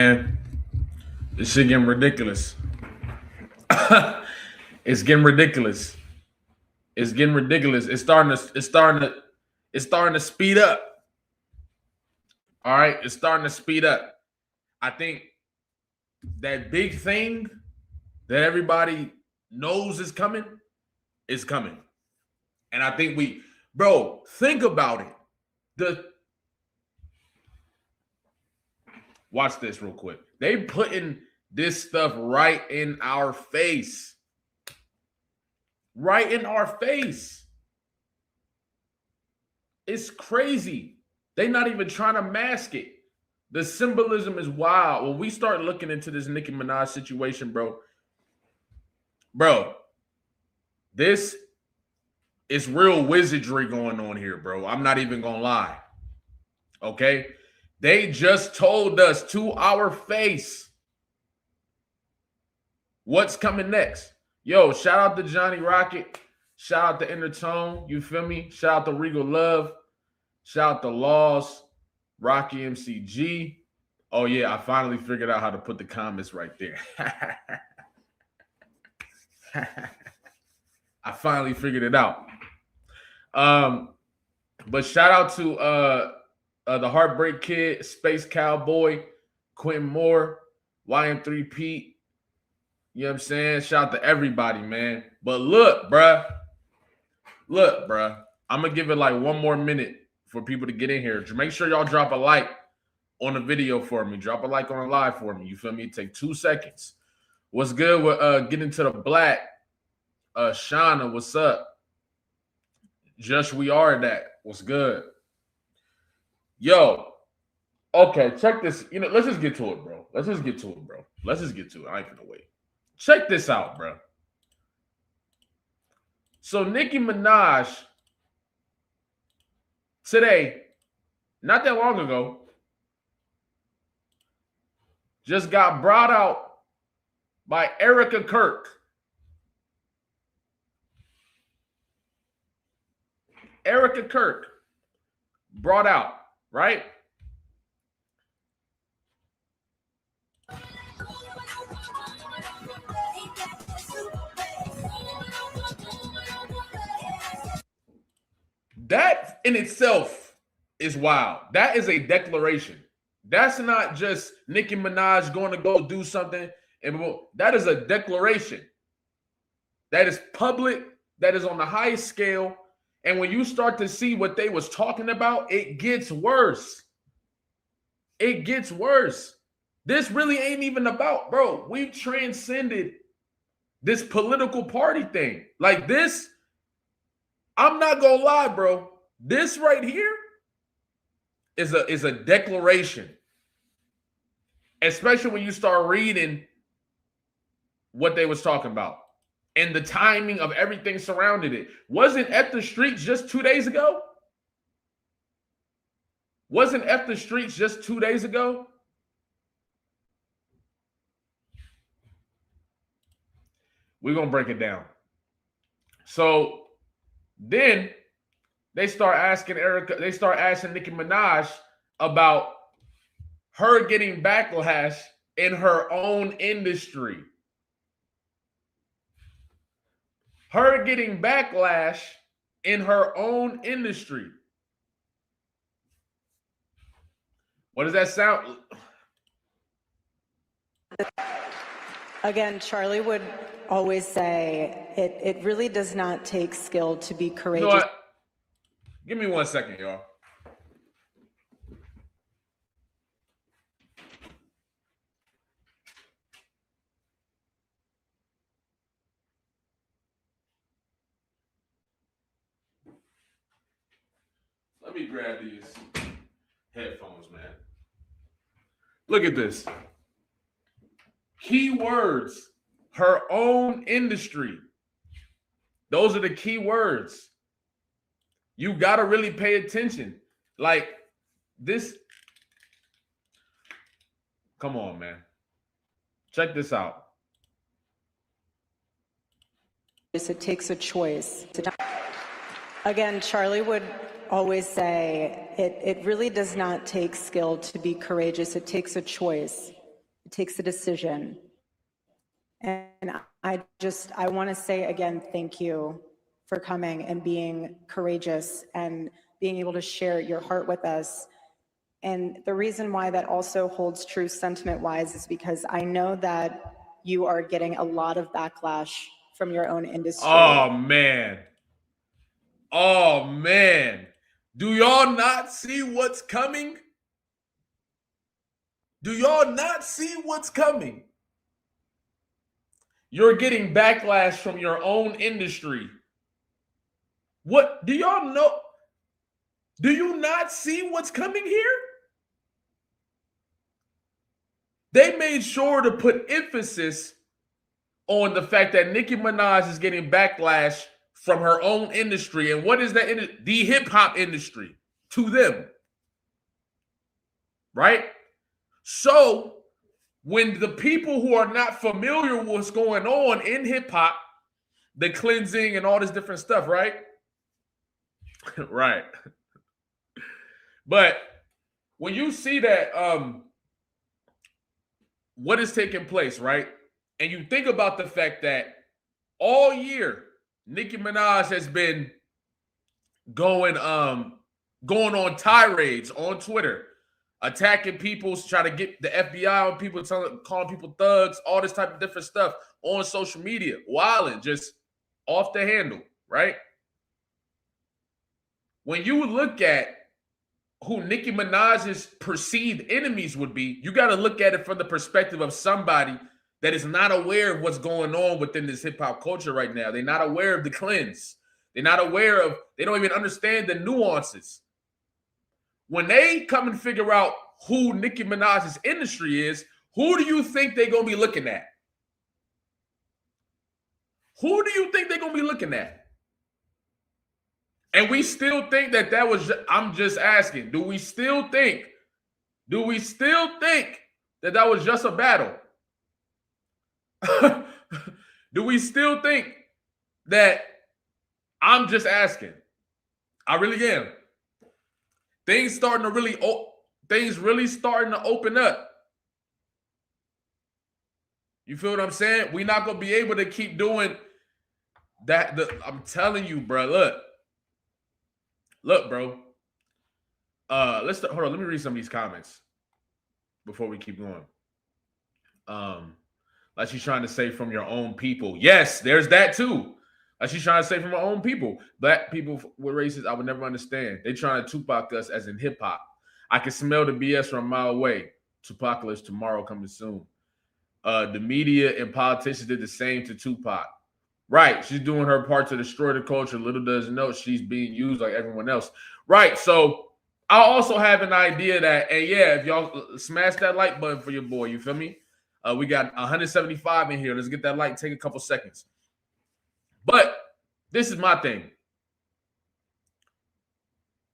Man, this shit getting ridiculous. It's getting ridiculous. It's getting ridiculous. It's starting to speed up. All right, it's starting to speed up. I think that big thing that everybody knows is coming. And I think bro, think about it. Watch this real quick. They putting this stuff right in our face. Right in our face. It's crazy. They not even trying to mask it. The symbolism is wild. When we start looking into this Nicki Minaj situation, bro, this is real wizardry going on here, bro. I'm not even gonna lie. Okay? They just told us to our face what's coming next. Yo, shout out to Johnny Rocket. Shout out to Intertone. You feel me? Shout out to Regal Love. Shout out to Laws. Rocky MCG. Oh, yeah, I finally figured out how to put the comments right there. I finally figured it out. But shout out to the Heartbreak Kid, Space Cowboy, Quentin Moore, YM3 Pete. You know what I'm saying? Shout out to everybody, man. But look, bruh. I'm going to give it like one more minute for people to get in here. Make sure y'all drop a like on the video for me. Drop a like on the live for me. You feel me? Take 2 seconds. What's good with getting to the black? Shauna, what's up? Just we are that. What's good? Yo. Okay, check this. Let's just get to it, bro. Let's just get to it. I ain't gonna wait. Check this out, bro. So Nicki Minaj today, not that long ago, just got brought out by Erika Kirk. Erika Kirk brought out, right? That in itself is wild. That is a declaration. That's not just Nicki Minaj going to go do something. That is a declaration. That is public. That is on the highest scale. And when you start to see what they was talking about, it gets worse. It gets worse. This really ain't even about, bro, we've transcended this political party thing. Like this, I'm not gonna lie, bro. This right here is a declaration. Especially when you start reading what they was talking about and the timing of everything surrounding it. Wasn't F the Streets just 2 days ago? Wasn't F the Streets just 2 days ago? We're gonna break it down. So then they start asking Nicki Minaj about her getting backlash in her own industry. Her getting backlash in her own industry. What does that sound? Again, Charlie would always say, it really does not take skill to be courageous. You know what? Give me 1 second, y'all. Let me grab these headphones, man. Look at this. Keywords, her own industry. Those are the key words. You got to really pay attention. Like this. Come on, man. Check this out. It takes a choice. Again, Charlie would always say, it really does not take skill to be courageous. It takes a choice. takes a decision. And I want to say again, thank you for coming and being courageous and being able to share your heart with us. And the reason why that also holds true sentiment-wise is because I know that you are getting a lot of backlash from your own industry. Oh, man. Oh, man. Do y'all not see what's coming? Do y'all not see what's coming? You're getting backlash from your own industry. What do y'all know? Do you not see what's coming here? They made sure to put emphasis on the fact that Nicki Minaj is getting backlash from her own industry. And what is that? The hip hop industry to them. Right? So when the people who are not familiar with what's going on in hip hop, the cleansing and all this different stuff, right? Right. But when you see that what is taking place, right? And you think about the fact that all year Nicki Minaj has been going on tirades on Twitter, attacking people, trying to get the FBI on people, calling people thugs, all this type of different stuff on social media, wilding, just off the handle, right? When you look at who Nicki Minaj's perceived enemies would be, you got to look at it from the perspective of somebody that is not aware of what's going on within this hip-hop culture right now. They're not aware of the cleanse. They're not aware of, they don't even understand the nuances. When they come and figure out who Nicki Minaj's industry is, who do you think they're going to be looking at? Who do you think they're going to be looking at? And we still think that was, I'm just asking, do we still think that was just a battle? Do we still think that, I'm just asking? I really am. Things really starting to open up. You feel what I'm saying? We're not gonna be able to keep doing that. I'm telling you, bro. Look, bro. Hold on. Let me read some of these comments before we keep going. Like she's trying to say from your own people. Yes, there's that too. Like she's trying to say from her own people. Black people with races, I would never understand. They trying to Tupac us as in hip hop. I can smell the BS from a mile away. Tupacalypse tomorrow coming soon. The media and politicians did the same to Tupac. Right. She's doing her part to destroy the culture. Little does know she's being used like everyone else. Right. So I also have an idea that, and yeah, if y'all smash that like button for your boy, you feel me? We got 175 in here. Let's get that like. Take a couple seconds. But this is my thing.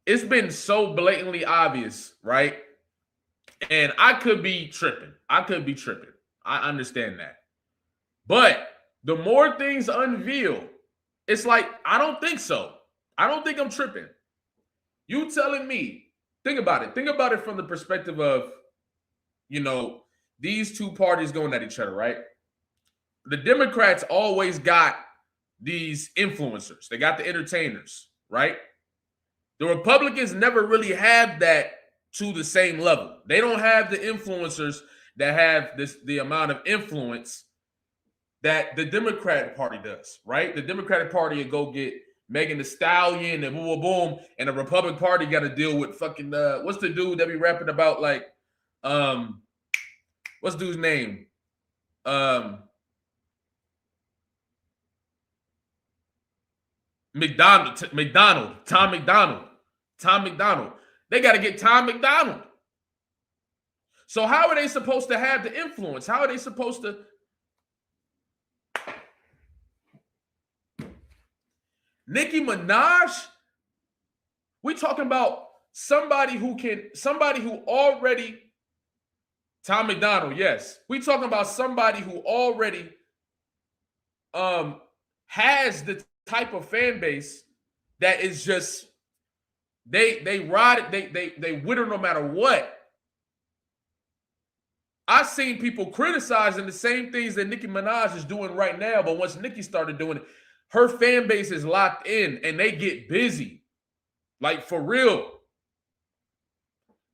It's been so blatantly obvious, right? And I could be tripping. I understand that. But the more things unveil, it's like, I don't think so. I don't think I'm tripping. You telling me, think about it. Think about it from the perspective of, these two parties going at each other, right? The Democrats always got these influencers. They got the entertainers, right? The Republicans never really have that to the same level. They don't have the influencers that have the amount of influence that the Democratic Party does, right? The Democratic Party will go get Megan Thee Stallion and boom, boom, boom, and the Republican Party got to deal with fucking what's the dude that be rapping about what's the dude's name? Tom McDonald. They got to get Tom McDonald. So how are they supposed to have the influence? How are they supposed to? Nicki Minaj? We talking about somebody who already, Tom McDonald, yes. We talking about somebody who already has the type of fan base that is just, they ride it, they with her no matter what. I've seen people criticizing the same things that Nicki Minaj is doing right now, but once Nicki started doing it, her fan base is locked in and they get busy. Like, for real.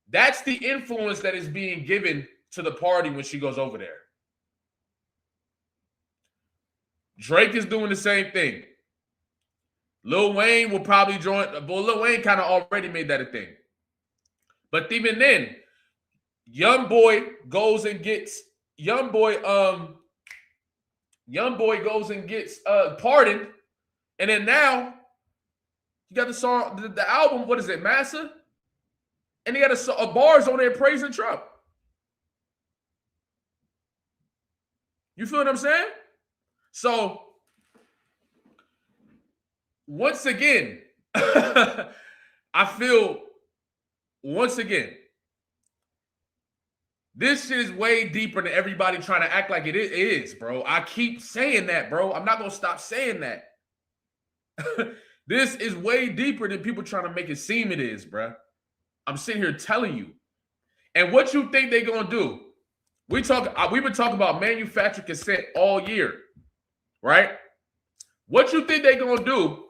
That's the influence that is being given to the party when she goes over there. Drake is doing the same thing. Lil Wayne will probably join. Well, Lil Wayne kind of already made that a thing. But even then, Young Boy goes and gets pardoned, and then now you got the song, the album. What is it, Massa? And he got a bars on there praising Trump. You feel what I'm saying? So once again, I feel once again. This shit is way deeper than everybody trying to act like it is, bro. I keep saying that, bro. I'm not going to stop saying that. This is way deeper than people trying to make it seem it is, bro. I'm sitting here telling you. And what you think they're going to do? We've been talking about manufactured consent all year, right? What you think they're going to do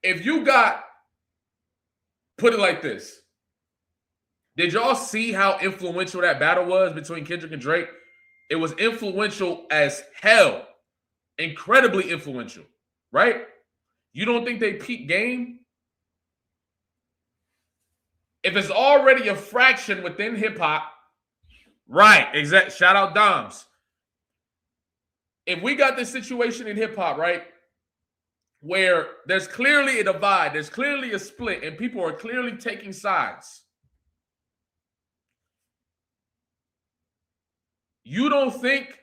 if you got, put it like this. Did y'all see how influential that battle was between Kendrick and Drake? It was influential as hell. Incredibly influential, right? You don't think they peak game? If it's already a fraction within hip-hop, right, exact. Shout out Doms. If we got this situation in hip-hop, right, where there's clearly a divide, there's clearly a split, and people are clearly taking sides, you don't think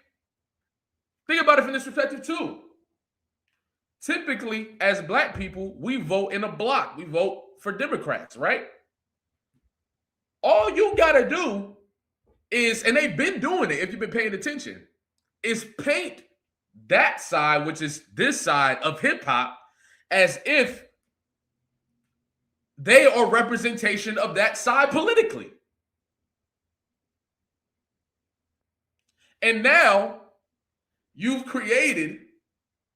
about it from this perspective too. Typically, as Black people, we vote in a block. We vote for Democrats, right? All you got to do is, and they've been doing it if you've been paying attention, is paint that side, which is this side of hip hop, as if they are representation of that side politically. And now you've created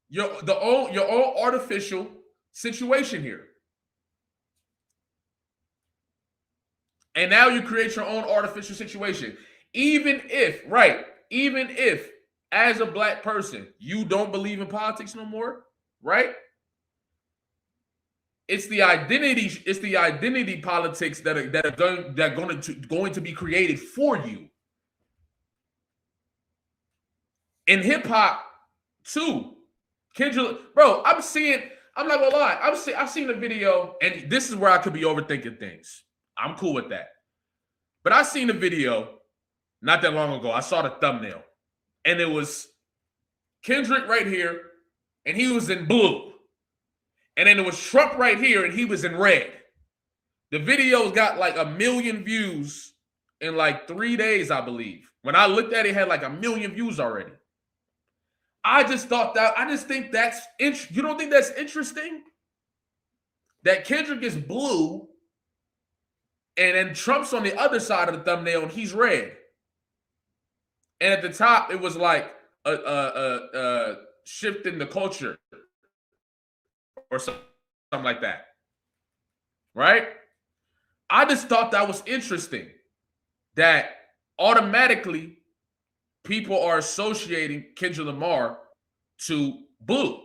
your own artificial situation here. And now you create your own artificial situation. Even if as a Black person, you don't believe in politics no more, right? It's the identity politics that are going to be created for you. In hip hop, too, Kendrick, bro, I'm not gonna lie, I've seen the video, and this is where I could be overthinking things. I'm cool with that. But I seen the video not that long ago. I saw the thumbnail, and it was Kendrick right here, and he was in blue. And then it was Trump right here, and he was in red. The video's got like 1 million views in like 3 days, I believe. When I looked at it, it had like 1 million views already. I just think that's you don't think that's interesting? That Kendrick is blue, and then Trump's on the other side of the thumbnail, and he's red. And at the top, it was like a shift in the culture or something like that, right? I just thought that was interesting, that automatically people are associating Kendrick Lamar to blue.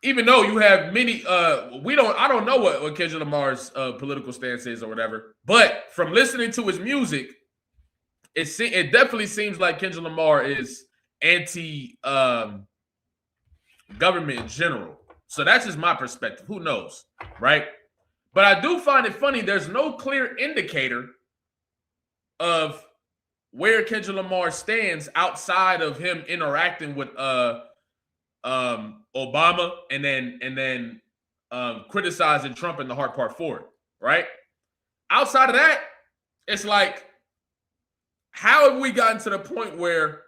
Even though you have many, I don't know what Kendrick Lamar's political stance is or whatever, but from listening to his music, it definitely seems like Kendrick Lamar is anti-government in general. So that's just my perspective. Who knows, right? But I do find it funny. There's no clear indicator of where Kendrick Lamar stands outside of him interacting with Obama and then criticizing Trump in the hard part forward, right? Outside of that, it's like, how have we gotten to the point where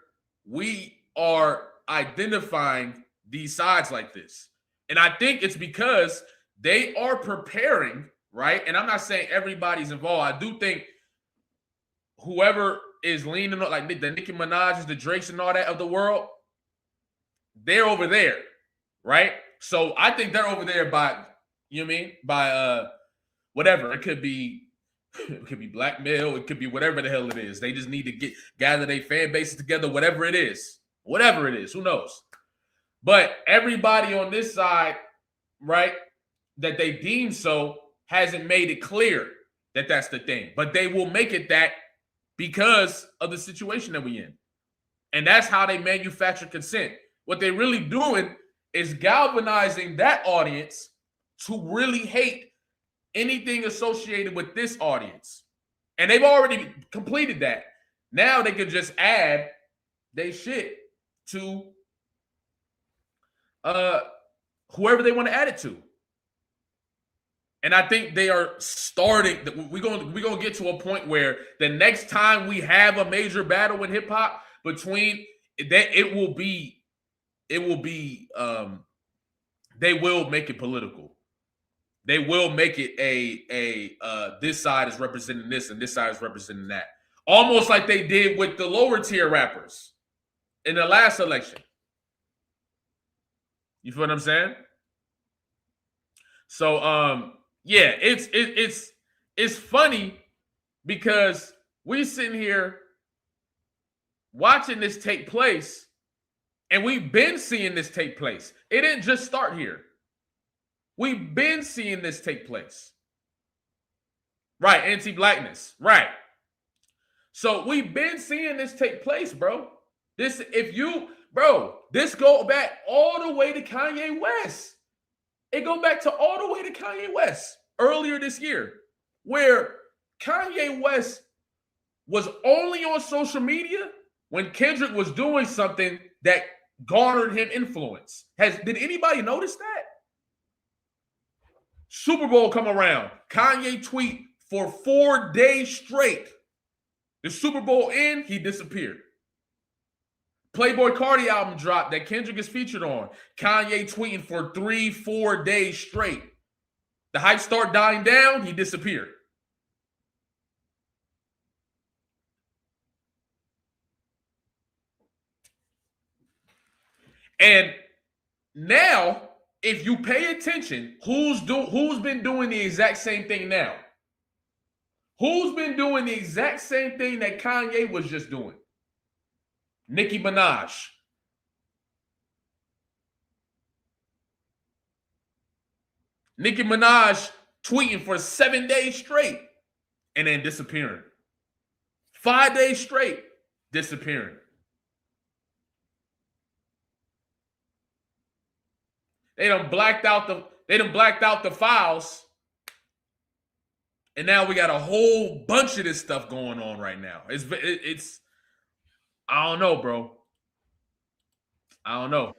we are identifying these sides like this? And I think it's because they are preparing, right? And I'm not saying everybody's involved. I do think whoever is leaning on, like the Nicki Minaj, the Drakes and all that of the world, they're over there, right? So I think they're over there by, you know what I mean? By whatever. It could be blackmail, it could be whatever the hell it is. They just need to gather their fan bases together, whatever it is. Whatever it is, who knows? But everybody on this side, right, that they deem so, hasn't made it clear that that's the thing. But they will make it that because of the situation that we're in. And that's how they manufacture consent. What they're really doing is galvanizing that audience to really hate anything associated with this audience. And they've already completed that. Now they can just add they shit to whoever they want to add it to. And I think they are starting. We're gonna get to a point where the next time we have a major battle in hip hop between that, it will be they will make it political. They will make it a this side is representing this and this side is representing that. Almost like they did with the lower tier rappers in the last election. You feel what I'm saying? So yeah, it's funny because we sitting here watching this take place, and we've been seeing this take place. It didn't just start here. We've been seeing this take place. Right, anti-blackness. Right. So we've been seeing this take place, bro. This go back all the way to Kanye West. It go back to all the way to Kanye West earlier this year, where Kanye West was only on social media when Kendrick was doing something that garnered him influence. Did anybody notice that? Super Bowl come around, Kanye tweet for 4 days straight. The Super Bowl end, he disappeared. Playboy Cardi album dropped that Kendrick is featured on. Kanye tweeting for 3-4 days straight. The hype start dying down, he disappeared. And now, if you pay attention, who's been doing the exact same thing now? Who's been doing the exact same thing that Kanye was just doing? Nicki Minaj. Nicki Minaj tweeting for 7 days straight and then disappearing. 5 days straight, disappearing. They done blacked out the files. And now we got a whole bunch of this stuff going on right now. It's I don't know, bro. I don't know.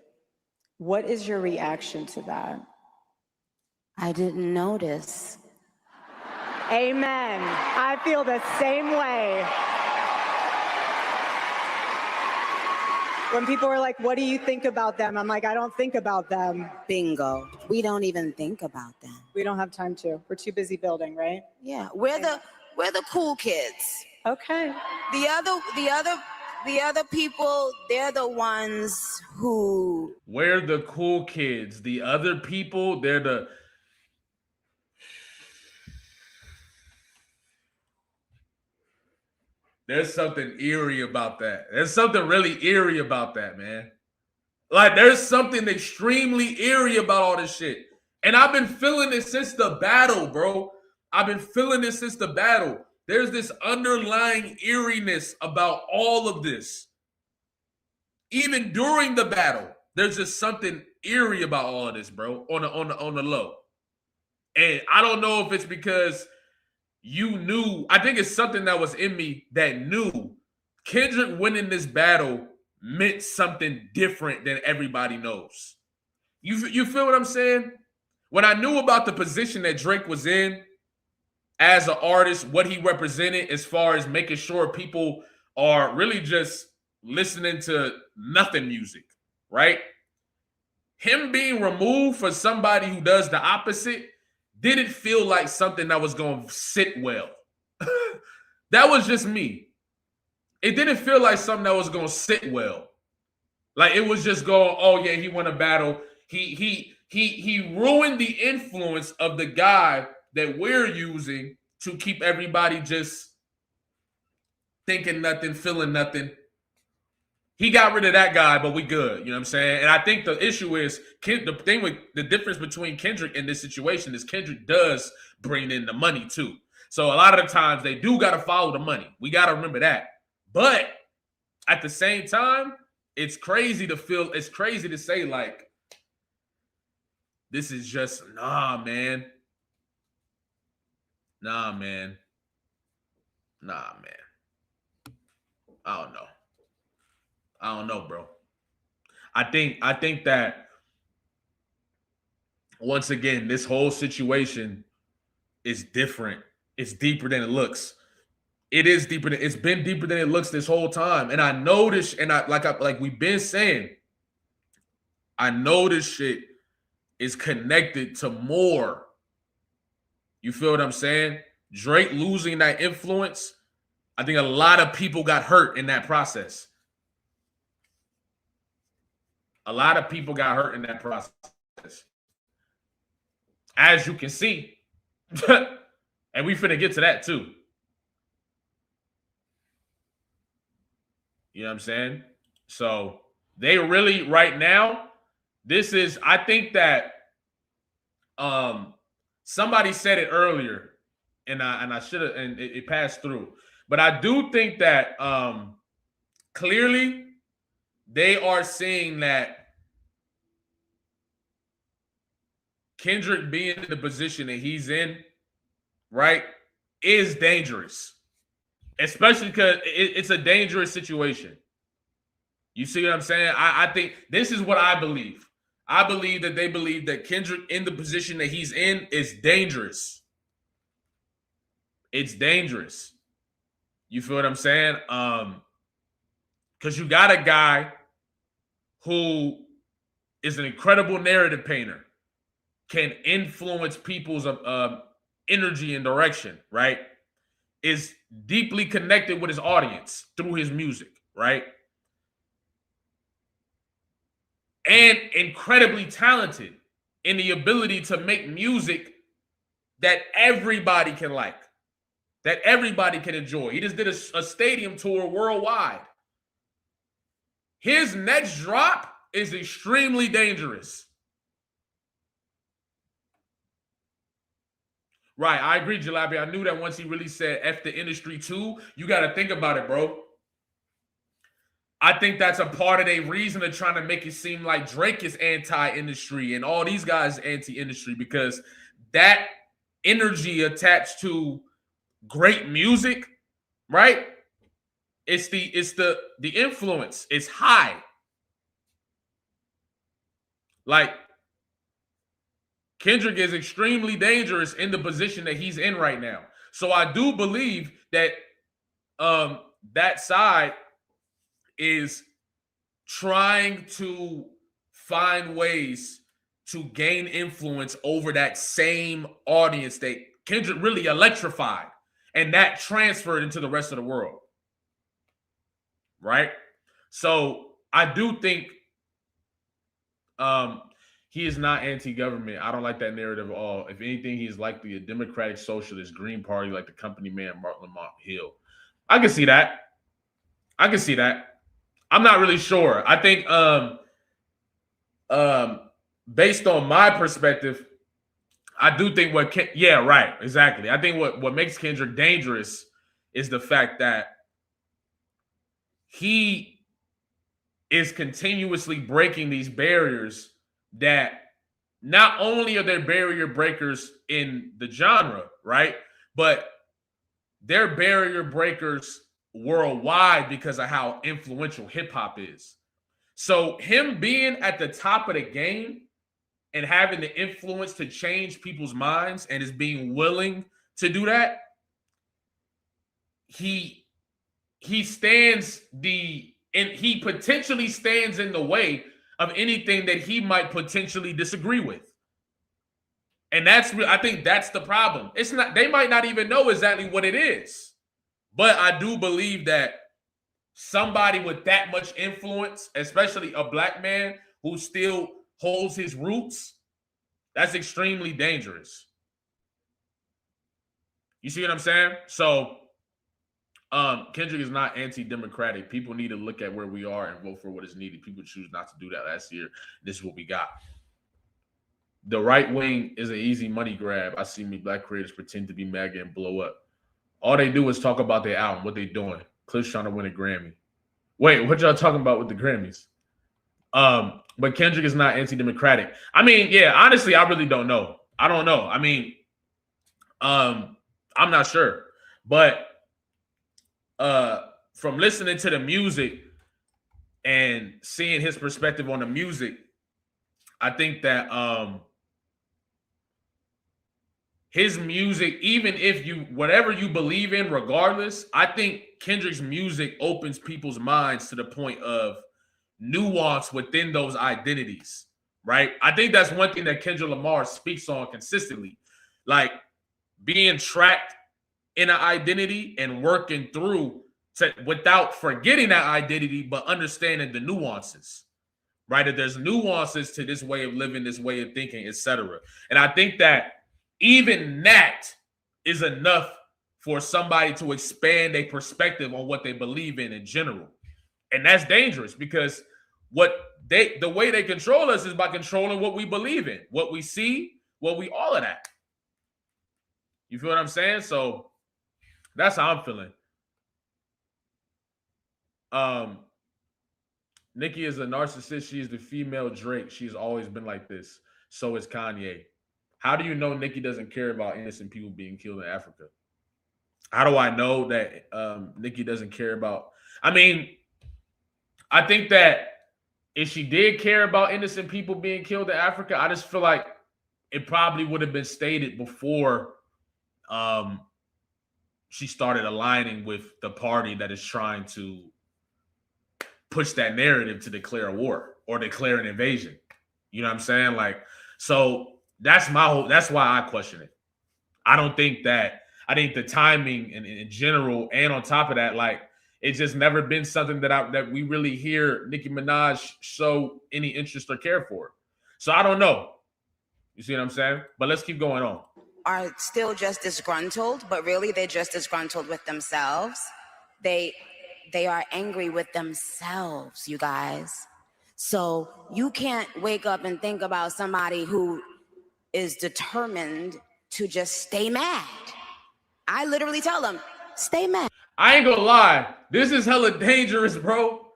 What is your reaction to that? I didn't notice. Amen. I feel the same way. When people are like, what do you think about them? I'm like, I don't think about them. Bingo. We don't even think about them. We don't have time to. We're too busy building, right? Yeah, we're the cool kids. Okay. The other people, they're the ones who... We're the cool kids. The other people, they're the... There's something eerie about that. There's something really eerie about that, man. Like, there's something extremely eerie about all this shit. And I've been feeling it since the battle, bro. I've been feeling it since the battle. There's this underlying eeriness about all of this. Even during the battle, there's just something eerie about all of this, bro, on the low. And I don't know if it's because you knew, I think it's something that was in me that knew Kendrick winning this battle meant something different than everybody knows. You feel what I'm saying? When I knew about the position that Drake was in as an artist, what he represented as far as making sure people are really just listening to nothing music, right? Him being removed for somebody who does the opposite didn't feel like something that was going to sit well. That was just me. it didn't feel like something that was gonna sit well. Like it was just going, oh yeah, he won a battle. He ruined the influence of the guy that we're using to keep everybody just thinking nothing, feeling nothing. He got rid of that guy, but we good. You know what I'm saying? And I think the issue is the difference between Kendrick in this situation is Kendrick does bring in the money too. So a lot of the times they do got to follow the money. We got to remember that. But at the same time, it's crazy to say like, this is just, nah, man. I don't know, bro. I think that once again, this whole situation is different. It's deeper than it looks. It's been deeper than it looks this whole time. And I know this, and like we've been saying, I know this shit is connected to more. You feel what I'm saying? Drake losing that influence, I think a lot of people got hurt in that process. A lot of people got hurt in that process. As you can see. And we finna get to that too. You know what I'm saying? So they really, right now, I think that somebody said it earlier, and I should have, and it passed through. But I do think that clearly they are seeing that Kendrick being in the position that he's in, right, is dangerous. Especially because it's a dangerous situation. You see what I'm saying? I think this is what I believe. I believe that they believe that Kendrick in the position that he's in is dangerous. It's dangerous. You feel what I'm saying? Because you got a guy who is an incredible narrative painter, can influence people's energy and direction, right? Is deeply connected with his audience through his music, right? And incredibly talented in the ability to make music that everybody can like, that everybody can enjoy. He just did a stadium tour worldwide. His next drop is extremely dangerous. Right, I agree, Jalabi. I knew that once he really said F the industry too, you got to think about it, bro. I think that's a part of their reason of trying to make it seem like Drake is anti-industry and all these guys anti-industry, because that energy attached to great music, right? It's the influence. It's high. Like, Kendrick is extremely dangerous in the position that he's in right now. So I do believe that that side is trying to find ways to gain influence over that same audience that Kendrick really electrified, and that transferred into the rest of the world. Right? So I do think he is not anti-government. I don't like that narrative at all. If anything, he is likely a democratic socialist Green Party, like the company man Martin Lamont Hill. I can see that. I'm not really sure. I think based on my perspective, I do think exactly. I think what makes Kendrick dangerous is the fact that he is continuously breaking these barriers that not only are there barrier breakers in the genre, right? But they're barrier breakers worldwide because of how influential hip hop is. So him being at the top of the game and having the influence to change people's minds and is being willing to do that, he potentially stands in the way of anything that he might potentially disagree with. And I think that's the problem. It's not, they might not even know exactly what it is. But I do believe that somebody with that much influence, especially a black man who still holds his roots, that's extremely dangerous. You see what I'm saying? So Kendrick is not anti-democratic. People need to look at where we are and vote for what is needed. People choose not to do that last year. This is what we got. The right wing is an easy money grab. I see me black creators pretend to be MAGA and blow up. All they do is talk about their album, what they doing. Cliff's trying to win a Grammy. Wait, what y'all talking about with the Grammys? But Kendrick is not anti-democratic. I mean, yeah, honestly, I really don't know. I don't know. I mean, I'm not sure. But from listening to the music and seeing his perspective on the music, I think that his music, even if you, whatever you believe in, regardless, I think Kendrick's music opens people's minds to the point of nuance within those identities, right? I think that's one thing that Kendrick Lamar speaks on consistently, like being trapped in an identity and working through without forgetting that identity, but understanding the nuances, right? That there's nuances to this way of living, this way of thinking, etc. And I think that even that is enough for somebody to expand a perspective on what they believe in general. And that's dangerous because the way they control us is by controlling what we believe in, what we see, all of that. You feel what I'm saying? So that's how I'm feeling. Nicki is a narcissist. She is the female Drake. She's always been like this. So is Kanye. How do you know Nicki doesn't care about innocent people being killed in Africa? How do I know that Nicki doesn't care about? I mean, I think that if she did care about innocent people being killed in Africa, I just feel like it probably would have been stated before she started aligning with the party that is trying to push that narrative to declare a war or declare an invasion. You know what I'm saying? Like, so that's why I question it. I think the timing in general, and on top of that, like, it's just never been something that we really hear Nicki Minaj show any interest or care for. So I don't know. You see what I'm saying? But let's keep going on. Are still just disgruntled, but really they're just disgruntled with themselves. They are angry with themselves, you guys. So you can't wake up and think about somebody who is determined to just stay mad. I literally tell them, stay mad. I ain't gonna lie. This is hella dangerous, bro.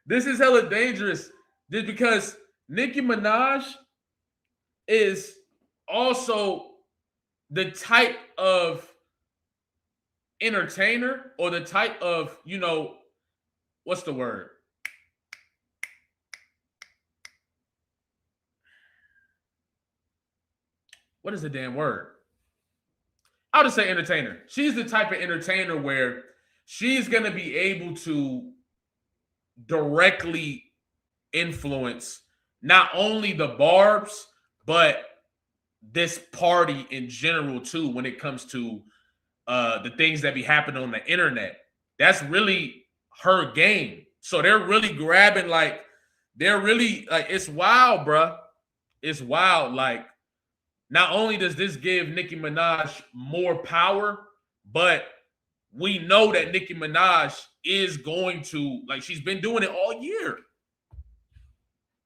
This is hella dangerous. Just because Nicki Minaj is also the type of entertainer or the type of, what's the word? What is the damn word? I'll just say entertainer. She's the type of entertainer where she's going to be able to directly influence not only the Barbs, but this party in general too, when it comes to the things that be happening on the internet. That's really her game. So they're really grabbing, like, it's wild, bruh. It's wild. Like, not only does this give Nicki Minaj more power, but we know that Nicki Minaj is going to, like, she's been doing it all year.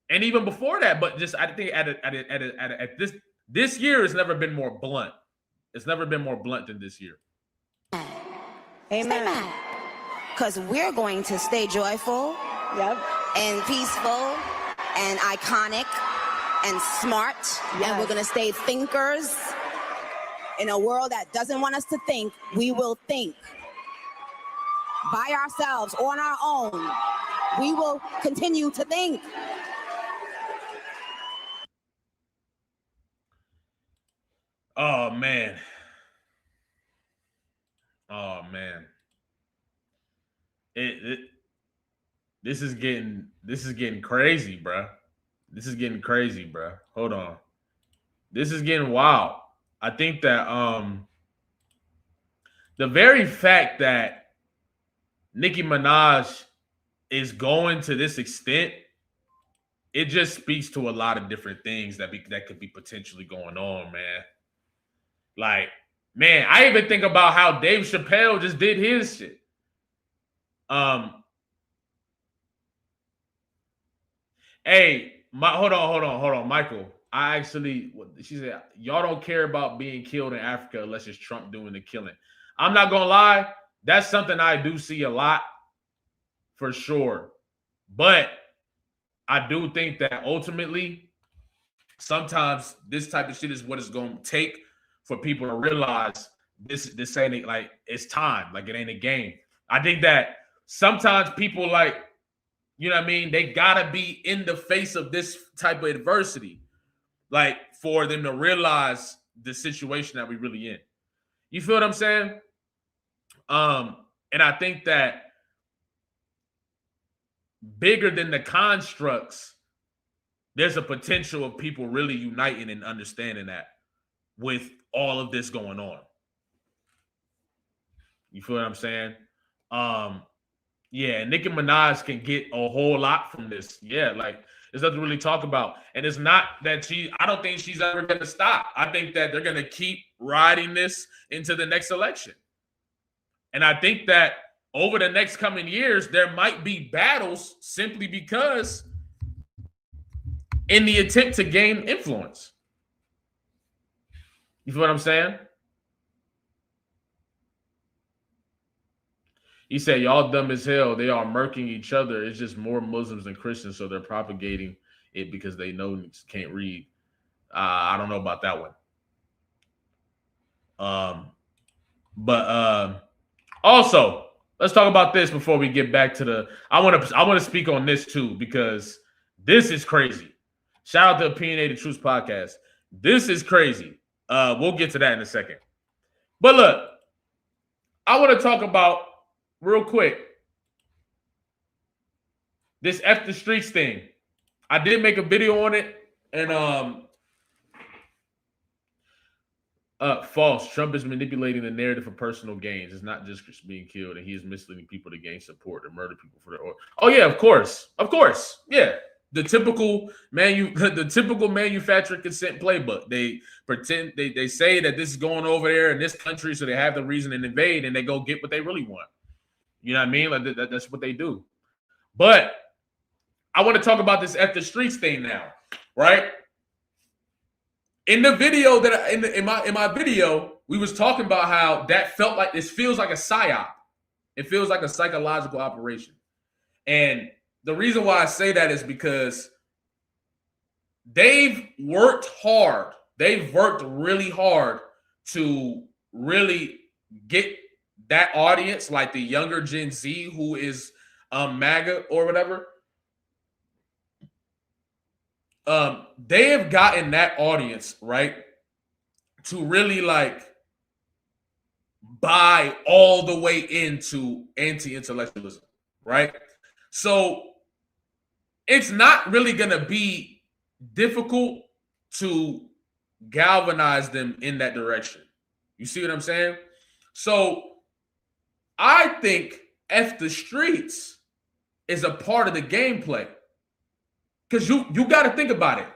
And even before that, but just, I think at this year has never been more blunt. It's never been more blunt than this year. Amen. Because we're going to stay joyful, Yep. and peaceful, and iconic, and smart, and we're going to stay thinkers. In a world that doesn't want us to think, we will think. By ourselves, on our own, we will continue to think. Oh, man. Oh, man. This is getting crazy, bro. This is getting crazy, bro. Hold on. This is getting wild. I think that the very fact that Nicki Minaj is going to this extent, it just speaks to a lot of different things that could be potentially going on, man. Like, man, I even think about how Dave Chappelle just did his shit. Hey, hold on, Michael. She said, y'all don't care about being killed in Africa unless it's Trump doing the killing. I'm not gonna lie, that's something I do see a lot for sure. But I do think that ultimately, sometimes this type of shit is what it's gonna take for people to realize this ain't like it's time, like it ain't a game. I think that sometimes people like, you know what I mean, they gotta be in the face of this type of adversity, like for them to realize the situation that we really in. You feel what I'm saying? And I think that bigger than the constructs, there's a potential of people really uniting and understanding that with all of this going on. You feel what I'm saying? Yeah, Nicki Minaj can get a whole lot from this. Yeah, like there's nothing to really talk about. And it's not that I don't think she's ever going to stop. I think that they're going to keep riding this into the next election. And I think that over the next coming years, there might be battles simply because in the attempt to gain influence. You feel what I'm saying? He said, y'all dumb as hell. They are murking each other. It's just more Muslims than Christians, so they're propagating it because they know can't read. I don't know about that one. But also, let's talk about this before we get back to the. I want to speak on this too because this is crazy. Shout out to Opinionated Truths podcast. This is crazy. We'll get to that in a second. But look, I want to talk about real quick this F the Streets thing. I did make a video on it, and false. Trump is manipulating the narrative for personal gains. It's not just being killed, and he is misleading people to gain support or murder people for their own. Oh yeah, of course, yeah. The typical manufactured consent playbook. They pretend they say that this is going over there in this country, so they have the reason to invade, and they go get what they really want. You know what I mean? Like that's what they do. But I want to talk about this F the Streets thing now, right? In the video that in my video, we was talking about how that felt like this feels like a psyop. It feels like a psychological operation. And the reason why I say that is because they've worked hard. They've worked really hard to really get that audience, like the younger Gen Z who is MAGA or whatever. They have gotten that audience, right, to really like buy all the way into anti-intellectualism, right? So it's not really going to be difficult to galvanize them in that direction. You see what I'm saying? So I think F the Streets is a part of the gameplay. Because you got to think about it.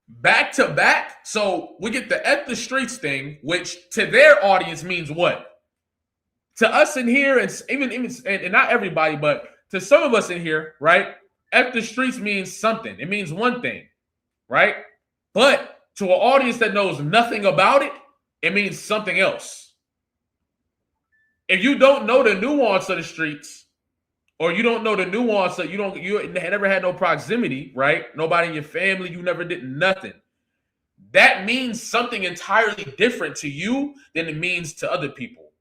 Back to back. So we get the F the Streets thing, which to their audience means what? To us in here, and even not everybody, but to some of us in here, right? F the Streets means something. It means one thing, right? But to an audience that knows nothing about it, it means something else. If you don't know the nuance of the streets, or you don't know the nuance that you never had no proximity, right? Nobody in your family, you never did nothing. That means something entirely different to you than it means to other people.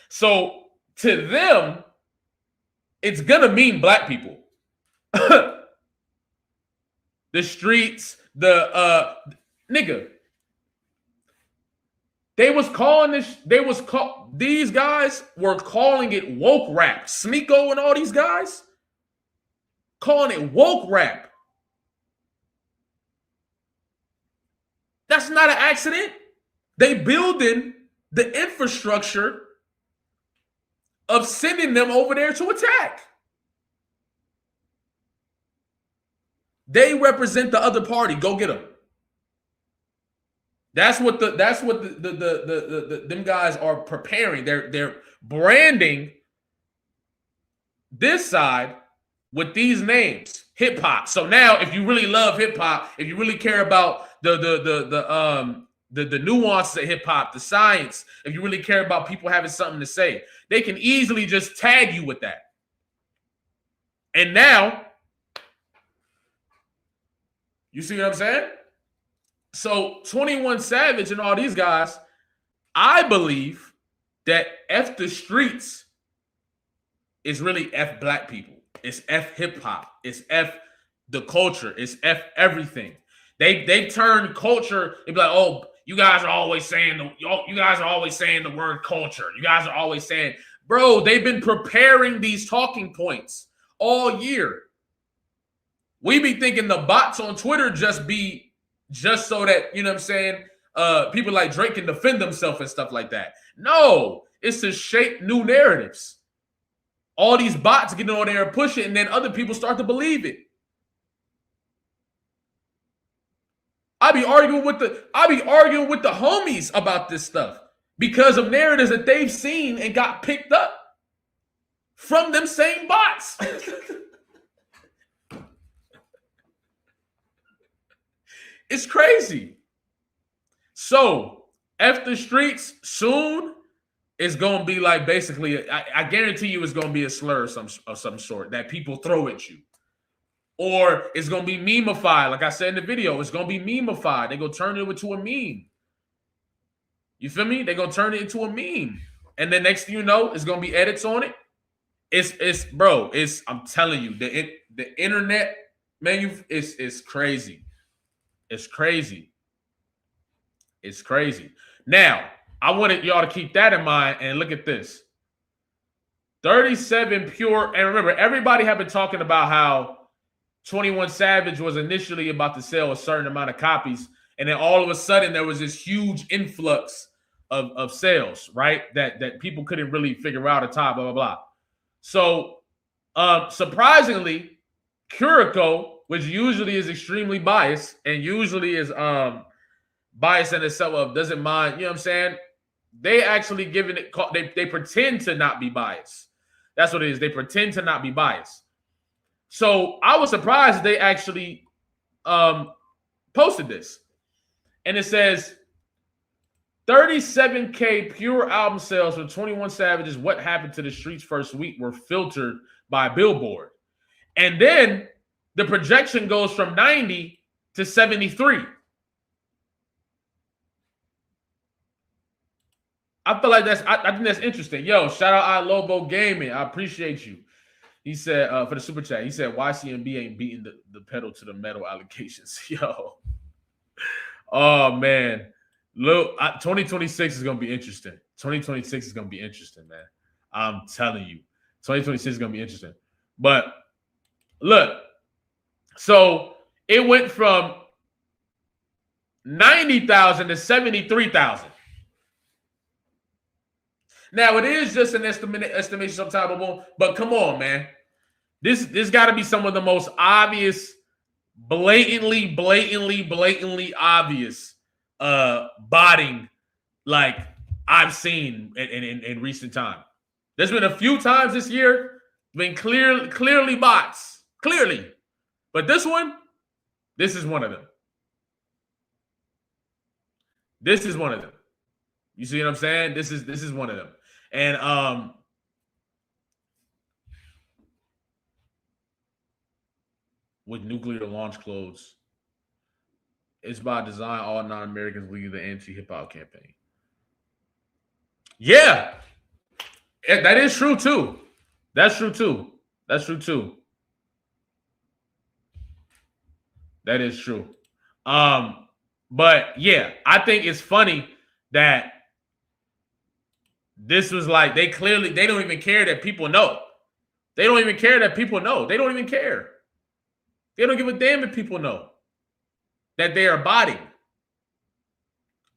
So to them, it's gonna mean black people. The streets, nigga. These guys were calling it woke rap. Sneeko and all these guys calling it woke rap. That's not an accident. They building the infrastructure of sending them over there to attack. They represent the other party. Go get them. That's what them guys are preparing. They're branding this side with these names, hip hop. So now, if you really love hip hop, if you really care about the nuances of hip hop, the science, if you really care about people having something to say, they can easily just tag you with that. And now, you see what I'm saying? So 21 Savage and all these guys, I believe that F the streets is really F black people. It's F hip hop. It's F the culture. It's F everything. They turn culture. They be like, oh, you guys are always saying the word culture. You guys are always saying, bro, they've been preparing these talking points all year. We be thinking the bots on Twitter just so that, you know what I'm saying, people like Drake can defend themselves and stuff like that. No, it's to shape new narratives. All these bots get on there and push it, and then other people start to believe it. I be arguing with the homies about this stuff because of narratives that they've seen and got picked up from them same bots. It's crazy. So, F the streets soon is going to be like basically, I guarantee you it's going to be a slur of some sort that people throw at you. Or it's going to be memeified. Like I said in the video, it's going to be memeified. They're going to turn it into a meme. You feel me? They're going to turn it into a meme. And then next thing you know, it's going to be edits on it. I'm telling you, the internet menu is crazy. It's crazy. It's crazy. Now, I wanted y'all to keep that in mind and look at this. 37 pure, and remember, everybody have been talking about how 21 Savage was initially about to sell a certain amount of copies, and then all of a sudden there was this huge influx of sales, right? That people couldn't really figure out a time, blah, blah, blah. So, surprisingly, Kirk, which usually is extremely biased and usually is biased in itself of doesn't mind, you know what I'm saying? They actually giving it, they pretend to not be biased. That's what it is. They pretend to not be biased. So I was surprised they actually posted this. And it says 37K pure album sales for 21 Savage's What Happened to the Streets first week were filtered by Billboard. And then the projection goes from 90 to 73. I feel like I think that's interesting. Yo, shout out iLobo Gaming. I appreciate you. He said, for the super chat, he said, YCMB ain't beating the pedal to the metal allegations. Yo. Oh, man. Look, 2026 is going to be interesting. 2026 is going to be interesting, man. I'm telling you. 2026 is going to be interesting. But look, so it went from 90,000 to 73,000. Now, it is just an estimation sometimes, but come on, man. This got to be some of the most obvious, blatantly obvious botting like I've seen in recent time. There's been a few times this year, been clearly bots, clearly. But this is one of them. This is one of them. You see what I'm saying? This is one of them. And with nuclear launch clothes, it's by design. All non-Americans lead the anti-hip-hop campaign. Yeah, that is true too. That's true too. That is true. But yeah, I think it's funny that this was like they don't even care that people know. They don't even care that people know. They don't even care. They don't give a damn if people know that they are botting.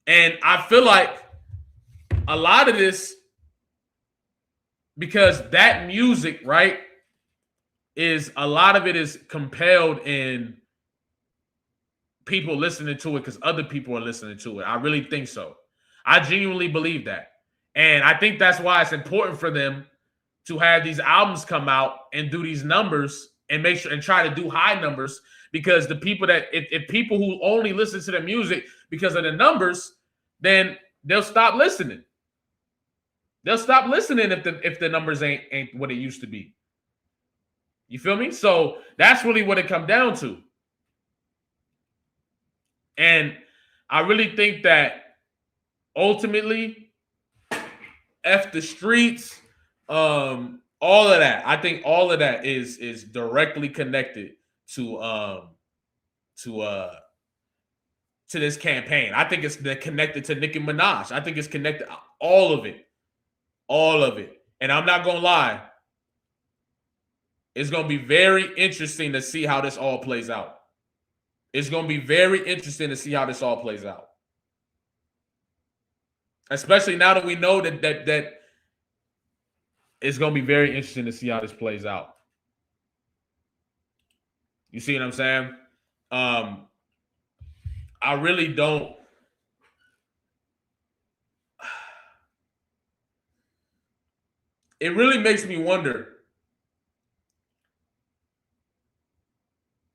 And I feel like a lot of this, because that music, right, is a lot of it is compelled in people listening to it because other people are listening to it. I really think so. I genuinely believe that. And I think that's why it's important for them to have these albums come out and do these numbers and make sure and try to do high numbers, because the people that if people who only listen to the music because of the numbers, then they'll stop listening. They'll stop listening if the numbers ain't what it used to be. You feel me? So that's really what it comes down to. And I really think that ultimately, F the streets, all of that. I think all of that is directly connected to this campaign. I think it's connected to Nicki Minaj. I think it's connected, all of it. All of it. And I'm not gonna lie, it's gonna be very interesting to see how this all plays out. It's gonna be very interesting to see how this all plays out. Especially now that we know that it's gonna be very interesting to see how this plays out. You see what I'm saying? I really don't. It really makes me wonder.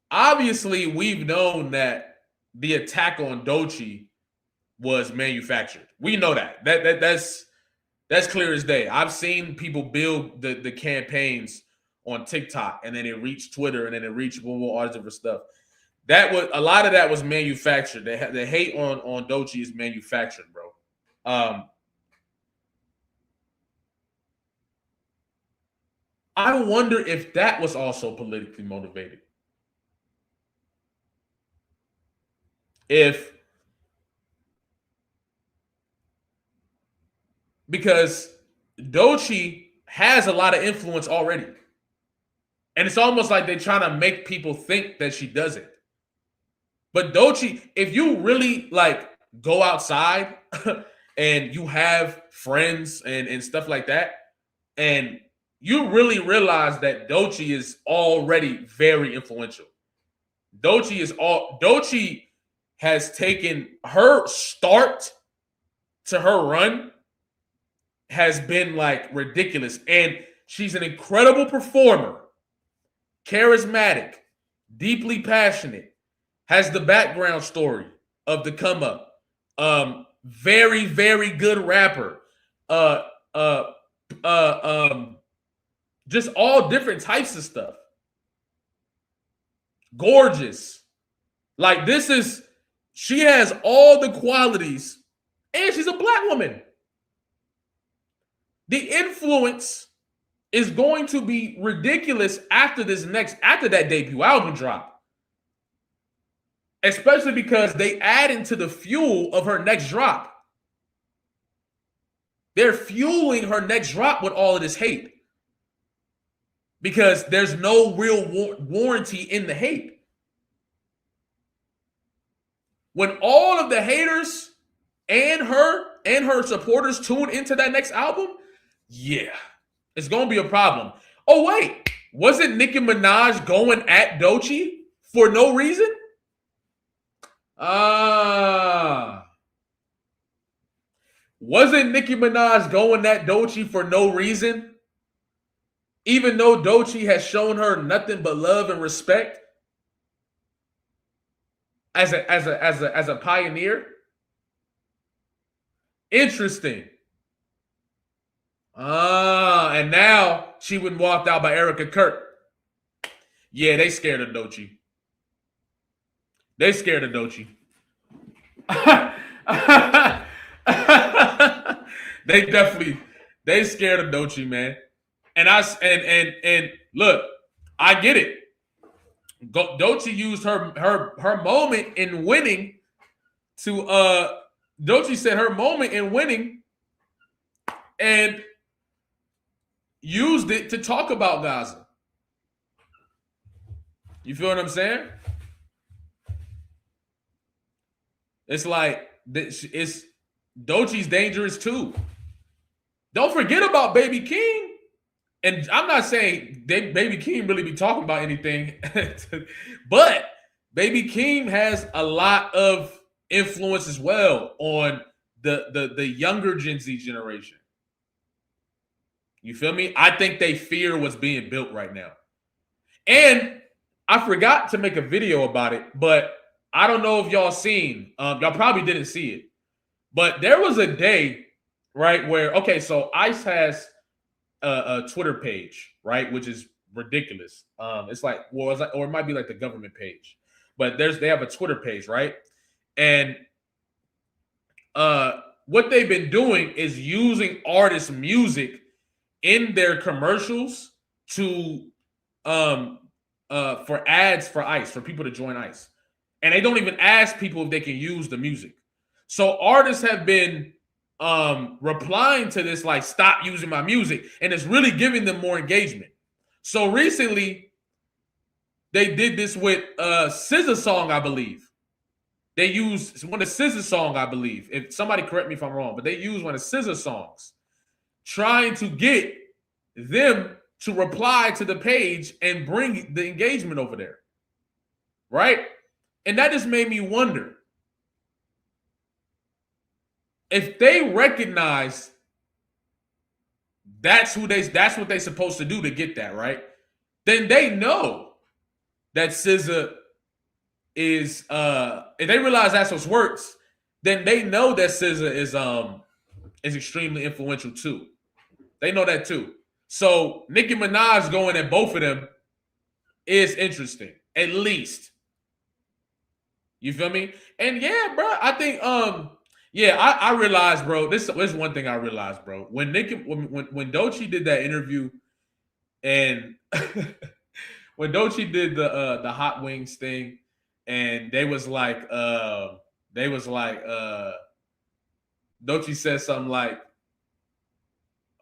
Obviously, we've known that the attack on Doechii was manufactured. We know that. That's clear as day. I've seen people build the campaigns on TikTok, and then it reached Twitter, and then it reached all this different stuff. That was a lot of that was manufactured. The hate on Doechii is manufactured, bro. I wonder if that was also politically motivated. Because Doechii has a lot of influence already. And it's almost like they're trying to make people think that she doesn't. But Doechii, if you really like go outside and you have friends and stuff like that, and you really realize that Doechii is already very influential. Doechii has taken her start to her run has been like ridiculous. And she's an incredible performer, charismatic, deeply passionate, has the background story of the come up. Very, very good rapper. Just all different types of stuff. Gorgeous. Like she has all the qualities, and she's a black woman. The influence is going to be ridiculous after that debut album drop. Especially because they add into the fuel of her next drop. They're fueling her next drop with all of this hate. Because there's no real warranty in the hate. When all of the haters and her supporters tune into that next album, yeah, it's going to be a problem. Oh, wait, wasn't Nicki Minaj going at Doechii for no reason? Wasn't Nicki Minaj going at Doechii for no reason? Even though Doechii has shown her nothing but love and respect as a pioneer? Interesting. And now she went walked out by Erika Kirk. Yeah, they scared of Doechii. They scared of Doechii. They scared of Doechii, man. And look, I get it. Doechii used her moment in winning to Doechii said her moment in winning and used it to talk about Gaza. You feel what I'm saying? It's like it's Doechii's dangerous too. Don't forget about Baby King. And I'm not saying Baby King really be talking about anything, but Baby Keem has a lot of influence as well on the younger Gen Z generation. You feel me? I think they fear what's being built right now. And I forgot to make a video about it, but I don't know if y'all seen. Y'all probably didn't see it. But there was a day, right, where, okay, so ICE has a Twitter page, right, which is ridiculous. It's like, well, it's like, or it might be like the government page. But they have a Twitter page, right? And what they've been doing is using artists' music in their commercials to for ads for ICE, for people to join ICE. And they don't even ask people if they can use the music. So artists have been replying to this like, stop using my music, and it's really giving them more engagement. So recently they did this with SZA song, I believe. They used one of SZA song, I believe. If somebody correct me if I'm wrong, but they used one of SZA songs, trying to get them to reply to the page and bring the engagement over there, right? And that just made me wonder if they recognize that's what they're supposed to do to get that, right? Then they know that SZA is if they realize that's what works, then they know that SZA is extremely influential too. They know that too. So Nicki Minaj going at both of them is interesting, at least. You feel me? And yeah, bro, I think I realized, bro, this is one thing I realized, bro. When Doechii did that interview, and when Doechii did the hot wings thing, and they was like Doechii said something like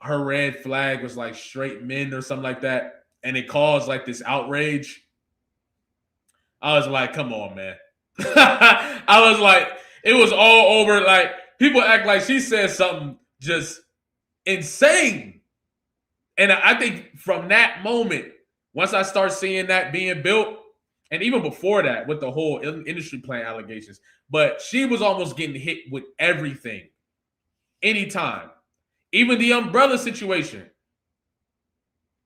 her red flag was like straight men or something like that, and it caused like this outrage. I was like, come on, man. I was like, it was all over. Like, people act like she said something just insane. And I think from that moment, once I start seeing that being built, and even before that with the whole industry plan allegations, but she was almost getting hit with everything anytime. Even the umbrella situation.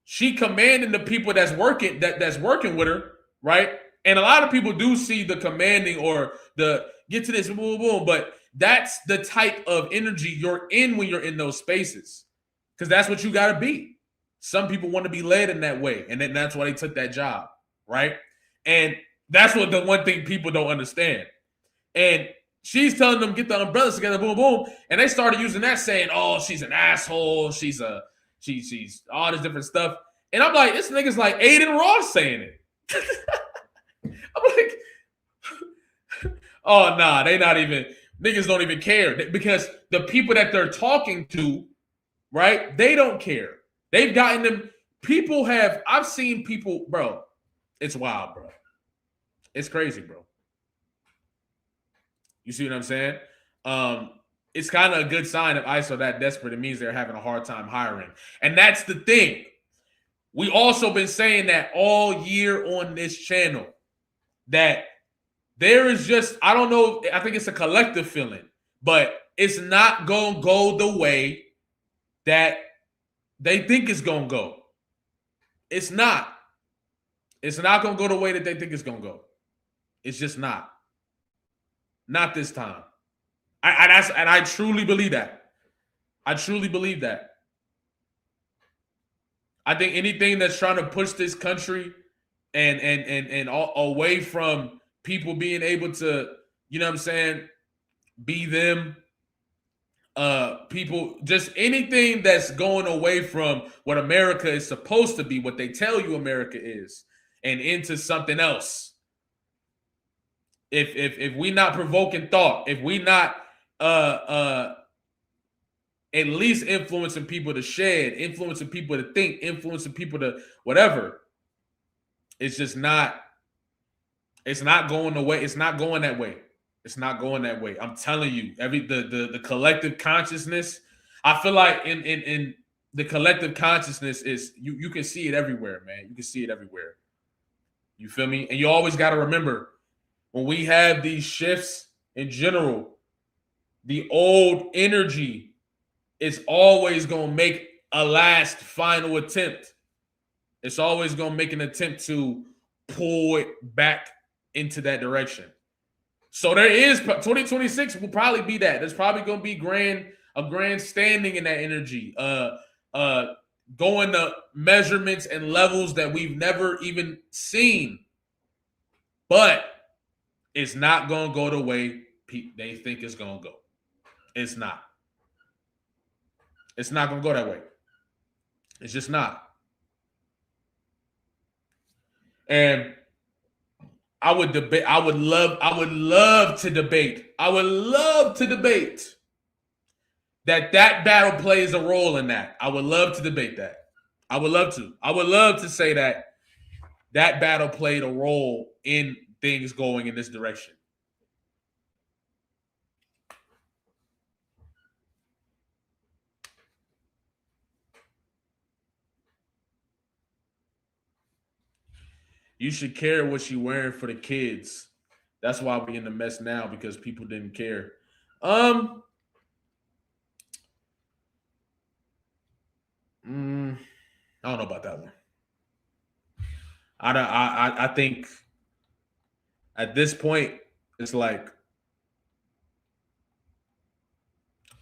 She commanding the people that's working with her, right? And a lot of people do see the commanding or the get to this, boom, boom, boom, but that's the type of energy you're in when you're in those spaces. Because that's what you got to be. Some people want to be led in that way. And then that's why they took that job, right? And that's what the one thing people don't understand. And she's telling them, get the umbrellas together, boom, boom. And they started using that, saying, oh, she's an asshole. She's all this different stuff. And I'm like, this nigga's like Aiden Ross saying it. I'm like, oh, nah, niggas don't even care. Because the people that they're talking to, right, they don't care. They've gotten them. I've seen people, bro, it's wild, bro. It's crazy, bro. You see what I'm saying? It's kind of a good sign if ICE are that desperate. It means they're having a hard time hiring. And that's the thing. We also been saying that all year on this channel, that there is just, I don't know, I think it's a collective feeling, but it's not going to go the way that they think it's going to go. It's not. It's not going to go the way that they think it's going to go. It's just not. Not this time. I truly believe that. I truly believe that. I think anything that's trying to push this country and away from people being able to, you know what I'm saying, be them, people, just anything that's going away from what America is supposed to be, what they tell you America is, and into something else. If we not provoking thought, if we not at least influencing people to shed, influencing people to think, influencing people to whatever, it's just not, it's not going away. It's not going that way. It's not going that way. I'm telling you, the collective consciousness, I feel like in the collective consciousness is, you can see it everywhere, man. You can see it everywhere. You feel me? And you always got to remember, when we have these shifts in general, the old energy is always going to make a last final attempt. It's always going to make an attempt to pull it back into that direction. So there is 2026 will probably be that. There's probably going to be a grand standing in that energy. Going to measurements and levels that we've never even seen. But it's not going to go the way they think it's going to go. It's not. It's not going to go that way. It's just not. And I would love to debate that battle plays a role in that. I would love to debate that. I would love to say that battle played a role in things going in this direction. You should care what you're wearing for the kids. That's why we're in the mess now, because people didn't care. I don't know about that one. I think at this point it's like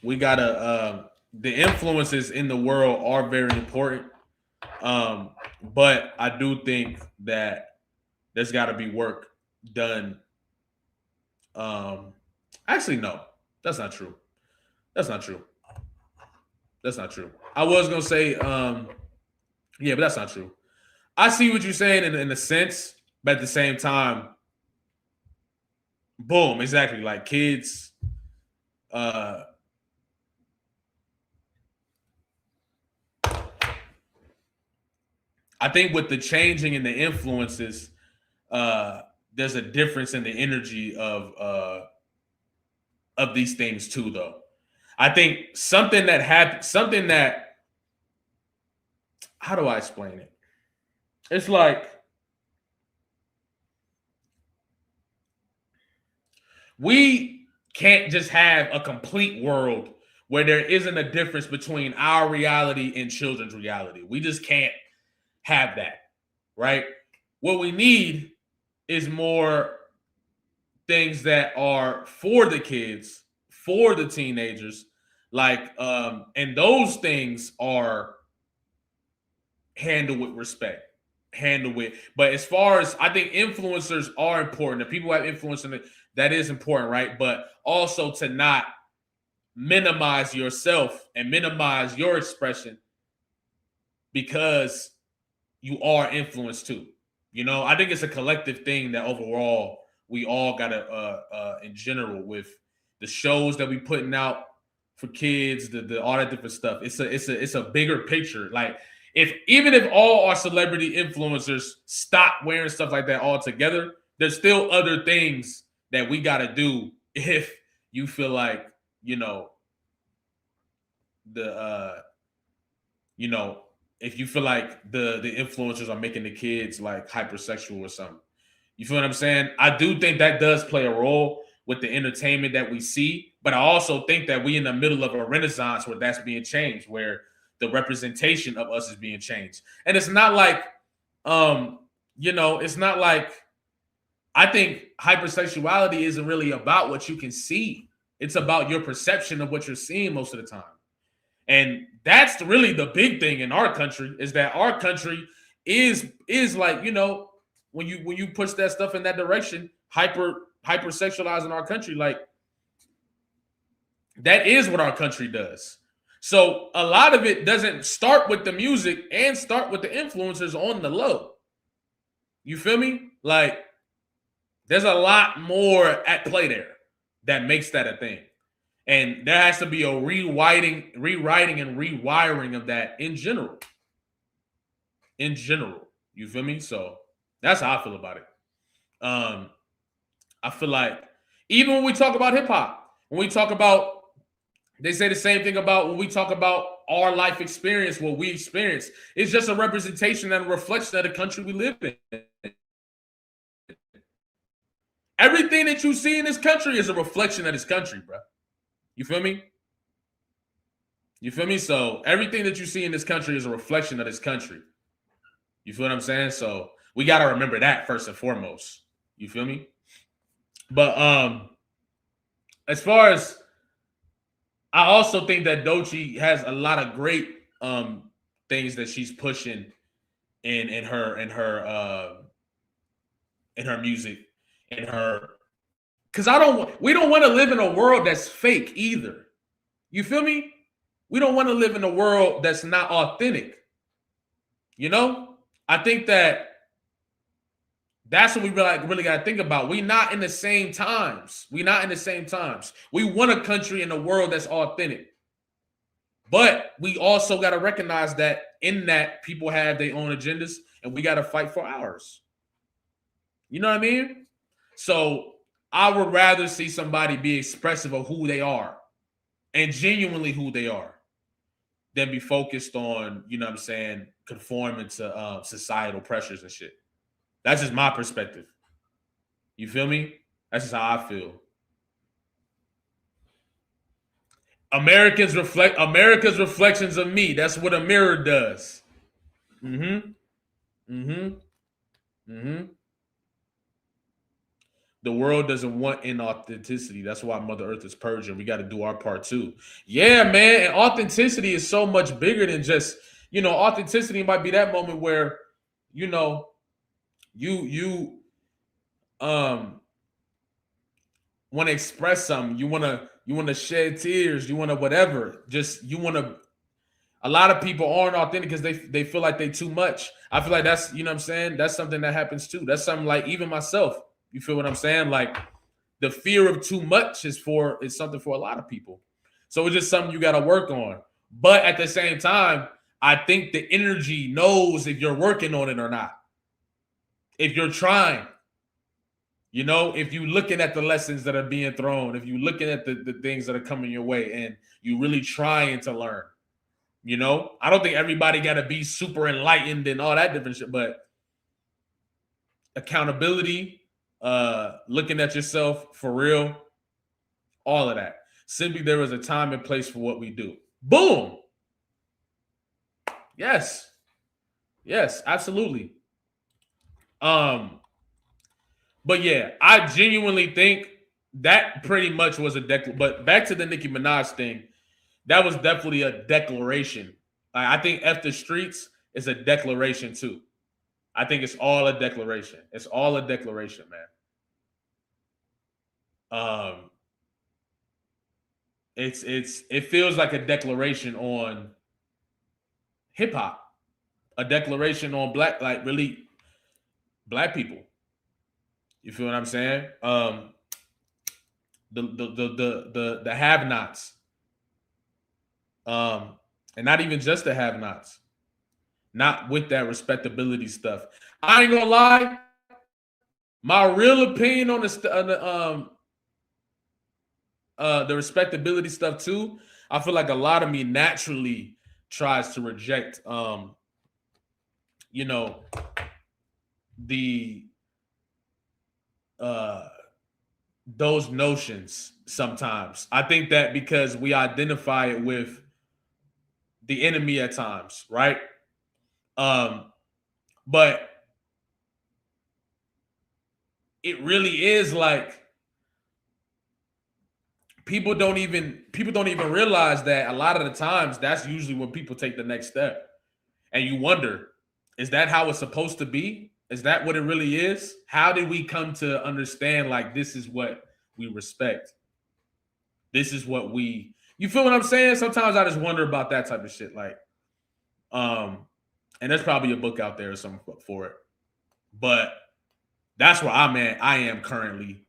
we gotta the influences in the world are very important. But I do think that there's got to be work done. Actually, no, that's not true. That's not true. I was gonna say, yeah, but that's not true. I see what you're saying in a sense, but at the same time, boom, exactly. Like kids, I think with the changing and the influences, there's a difference in the energy of these things too, though. I think something that how do I explain it? It's like we can't just have a complete world where there isn't a difference between our reality and children's reality. We just can't have that, right? What we need is more things that are for the kids, for the teenagers, like and those things are handled with respect, but as far as, I think influencers are important, the people who have influence in it, that is important, right? But also to not minimize yourself and minimize your expression because you are influenced too. You know, I think it's a collective thing that overall we all gotta in general, with the shows that we putting out for kids, the all that different stuff. It's a bigger picture. Like even if all our celebrity influencers stop wearing stuff like that altogether, there's still other things that we gotta do if you feel like, you know, if you feel like the influencers are making the kids like hypersexual or something. You feel what I'm saying? I do think that does play a role with the entertainment that we see, but I also think that we in the middle of a renaissance where that's being changed, where the representation of us is being changed. And it's not like, it's not like, I think hypersexuality isn't really about what you can see. It's about your perception of what you're seeing most of the time. And that's really the big thing in our country, is that our country is like, you know, when you push that stuff in that direction, hypersexualizing our country, like that is what our country does. So a lot of it doesn't start with the music and start with the influencers on the low. You feel me? Like there's a lot more at play there that makes that a thing. And there has to be a rewriting and rewiring of that in general. In general. You feel me? So that's how I feel about it. I feel like even when we talk about hip hop, they say the same thing about when we talk about our life experience, what we experience. It's just a representation and a reflection of the country we live in. Everything that you see in this country is a reflection of this country, bro. You feel me? You feel me? So everything that you see in this country is a reflection of this country. You feel what I'm saying? So we got to remember that first and foremost. You feel me? But as far as, I also think that Doechii has a lot of great things that she's pushing in her music, in her, because we don't want to live in a world that's fake either. You feel me? We don't want to live in a world that's not authentic. You know, I think that's what we really got to think about. We not in the same times. We not in the same times. We want a country in a world that's authentic. But we also got to recognize that in that people have their own agendas and we got to fight for ours. You know what I mean? So I would rather see somebody be expressive of who they are and genuinely who they are than be focused on, you know what I'm saying, conforming to societal pressures and shit. That's just my perspective. You feel me? That's just how I feel. America's reflections of me. That's what a mirror does. The world doesn't want inauthenticity. That's why Mother Earth is purging. We got to do our part too. Yeah, man. And authenticity is so much bigger than just, you know, authenticity might be that moment where, you know, you want to express something. You want to shed tears. You want to whatever. Just you want to. A lot of people aren't authentic because they feel like they too much. I feel like that's, you know what I'm saying? That's something that happens too. That's something like even myself. You feel what I'm saying? Like the fear of too much is something for a lot of people. So it's just something you got to work on. But at the same time, I think the energy knows if you're working on it or not. If you're trying, you know, if you're looking at the lessons that are being thrown, if you're looking at the things that are coming your way and you really trying to learn, you know, I don't think everybody got to be super enlightened and all that different shit, but accountability, looking at yourself for real, all of that. Simply there is a time and place for what we do. Boom. Yes, absolutely. But yeah, I genuinely think that pretty much was a but back to the Nicki Minaj thing, that was definitely a declaration. I think F the Streets is a declaration too. I think it's all a declaration. It's all a declaration, man. It feels like a declaration on hip hop, a declaration on really black people. You feel what I'm saying? The have-nots, and not even just the have-nots, not with that respectability stuff. I ain't gonna lie. My real opinion on the respectability stuff too. I feel like a lot of me naturally tries to reject, you know, those notions sometimes. I think that because we identify it with the enemy at times, right? But it really is like people don't even realize that a lot of the times that's usually when people take the next step. And you wonder, is that how it's supposed to be? Is that what it really is? How did we come to understand like this is what we respect? This is what you feel what I'm saying? Sometimes I just wonder about that type of shit. Like, and there's probably a book out there or something for it. But that's where I am currently.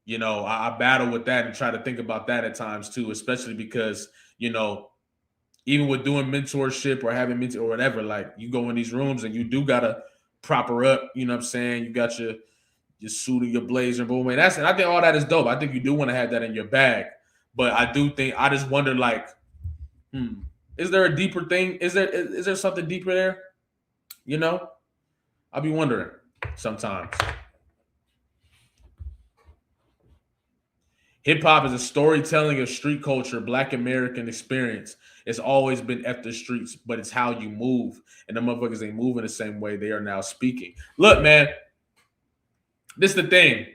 You know, I battle with that and try to think about that at times too, especially because, you know, even with doing mentorship or having mentor or whatever, like you go in these rooms and you do gotta proper up, you know what I'm saying? You got your suit and your blazer, boom. And I think all that is dope. I think you do want to have that in your bag. But I just wonder, like, is there a deeper thing? Is there something deeper there? You know? I'll be wondering sometimes. Hip hop is a storytelling of street culture, Black American experience. It's always been at the streets, but it's how you move. And the motherfuckers ain't moving the same way they are now speaking. Look, man, this is the thing.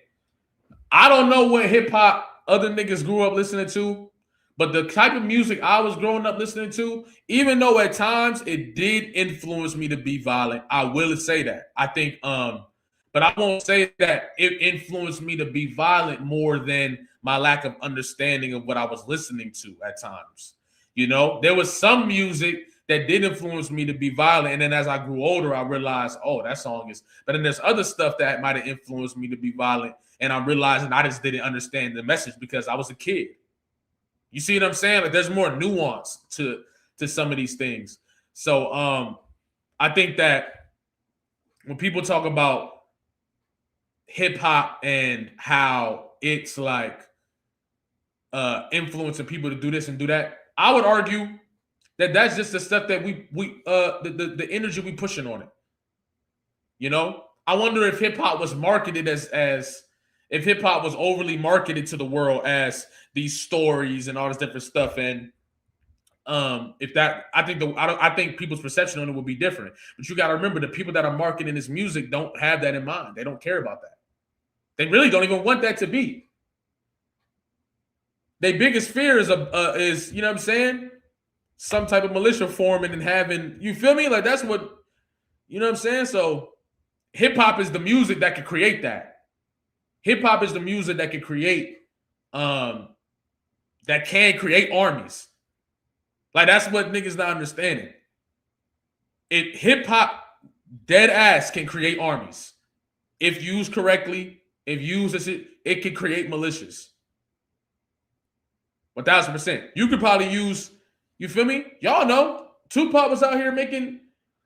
I don't know what hip hop other niggas grew up listening to, but the type of music I was growing up listening to, even though at times it did influence me to be violent, I will say that. I think, but I won't say that it influenced me to be violent more than my lack of understanding of what I was listening to at times. You know, there was some music that did influence me to be violent. And then as I grew older, I realized, oh, that song is, but then there's other stuff that might have influenced me to be violent. And I'm realizing I just didn't understand the message because I was a kid. You see what I'm saying? Like there's more nuance to some of these things. So I think that when people talk about hip hop and how it's like influencing people to do this and do that, I would argue that that's just the stuff that the energy we pushing on it. You know, I wonder if hip hop was marketed as if hip hop was overly marketed to the world as these stories and all this different stuff, and if that, I think people's perception on it will be different. But you got to remember, the people that are marketing this music don't have that in mind. They don't care about that. They really don't even want that to be. Their biggest fear is you know what I'm saying, some type of militia forming and having, you feel me? Like that's what, you know what I'm saying? So hip hop is the music that can create that. Hip hop is the music that can create armies. Like that's what niggas not understanding. Hip hop dead ass can create armies. If used correctly, if used as it can create militias. 1000%. You could probably use, you feel me? Y'all know Tupac was out here making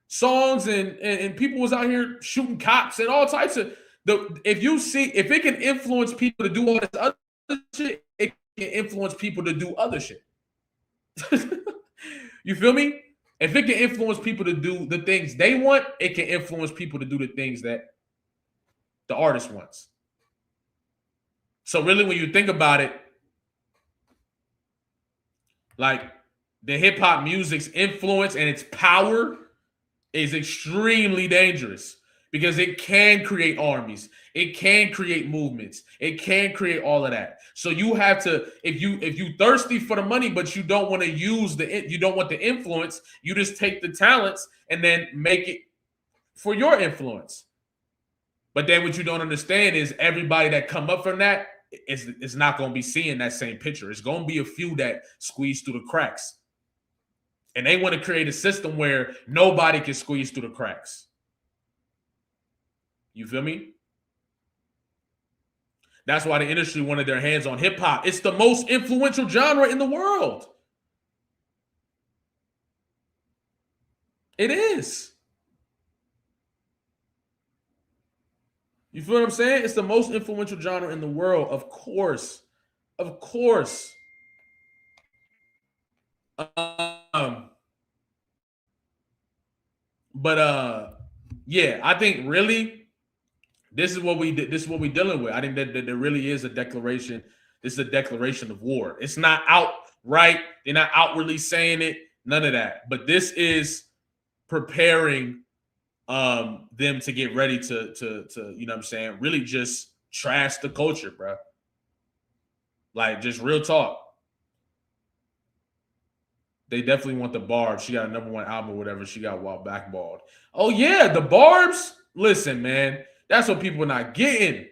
songs and people was out here shooting cops and all types of if it can influence people to do all this other shit, it can influence people to do other shit. You feel me? If it can influence people to do the things they want, it can influence people to do the things that the artist wants. So really, when you think about it, like the hip hop music's influence and its power is extremely dangerous because it can create armies, it can create movements, it can create all of that. So you have to, if you thirsty for the money, but you don't want to you don't want the influence, you just take the talents and then make it for your influence. But then what you don't understand is everybody that come up from that is not going to be seeing that same picture. It's going to be a few that squeeze through the cracks. And they want to create a system where nobody can squeeze through the cracks. You feel me? That's why the industry wanted their hands on hip hop. It's the most influential genre in the world. It is. You feel what I'm saying? It's the most influential genre in the world, of course. Of course. Yeah, I think really this is what we're dealing with. I think that there really is a declaration. This is a declaration of war. It's not outright. They're not outwardly saying it. None of that. But this is preparing them to get ready to you know what I'm saying, really just trash the culture, bro. Like just real talk. They definitely want the Barbs. She got a #1 album or whatever. She got while backballed. Oh yeah, the Barbs. Listen, man, that's what people are not getting.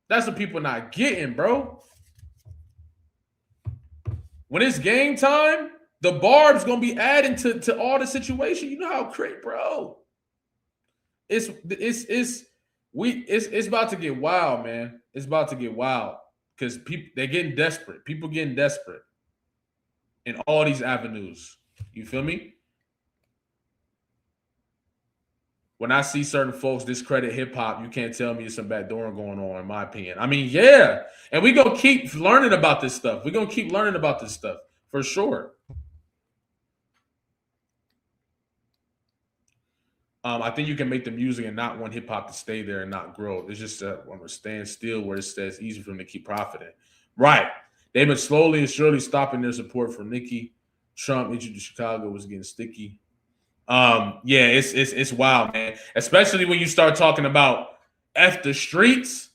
That's what people are not getting, bro. When it's game time, the Barbs gonna be adding to all the situation. You know how great, bro. It's about to get wild, man. It's about to get wild because they're getting desperate. People getting desperate in all these avenues. You feel me? When I see certain folks discredit hip hop, you can't tell me there's some backdooring going on, in my opinion. I mean, yeah. And we're going to keep learning about this stuff. We're going to keep learning about this stuff for sure. I think you can make the music and not want hip hop to stay there and not grow. It's just on a standstill where it says easy for them to keep profiting. Right. They've been slowly and surely stopping their support for Nicki. Trump issued to Chicago was getting sticky. Yeah, it's wild, man. Especially when you start talking about F the streets,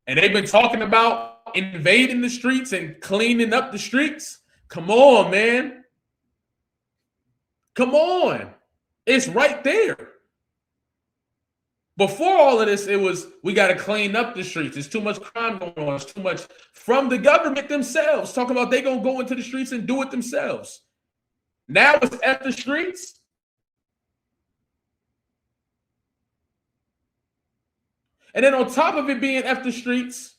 and they've been talking about invading the streets and cleaning up the streets. Come on, man. Come on. It's right there. Before all of this, it was we got to clean up the streets. There's too much crime going on. It's too much from the government themselves. Talking about they gonna go into the streets and do it themselves. Now it's F the streets. And then on top of it being F the streets,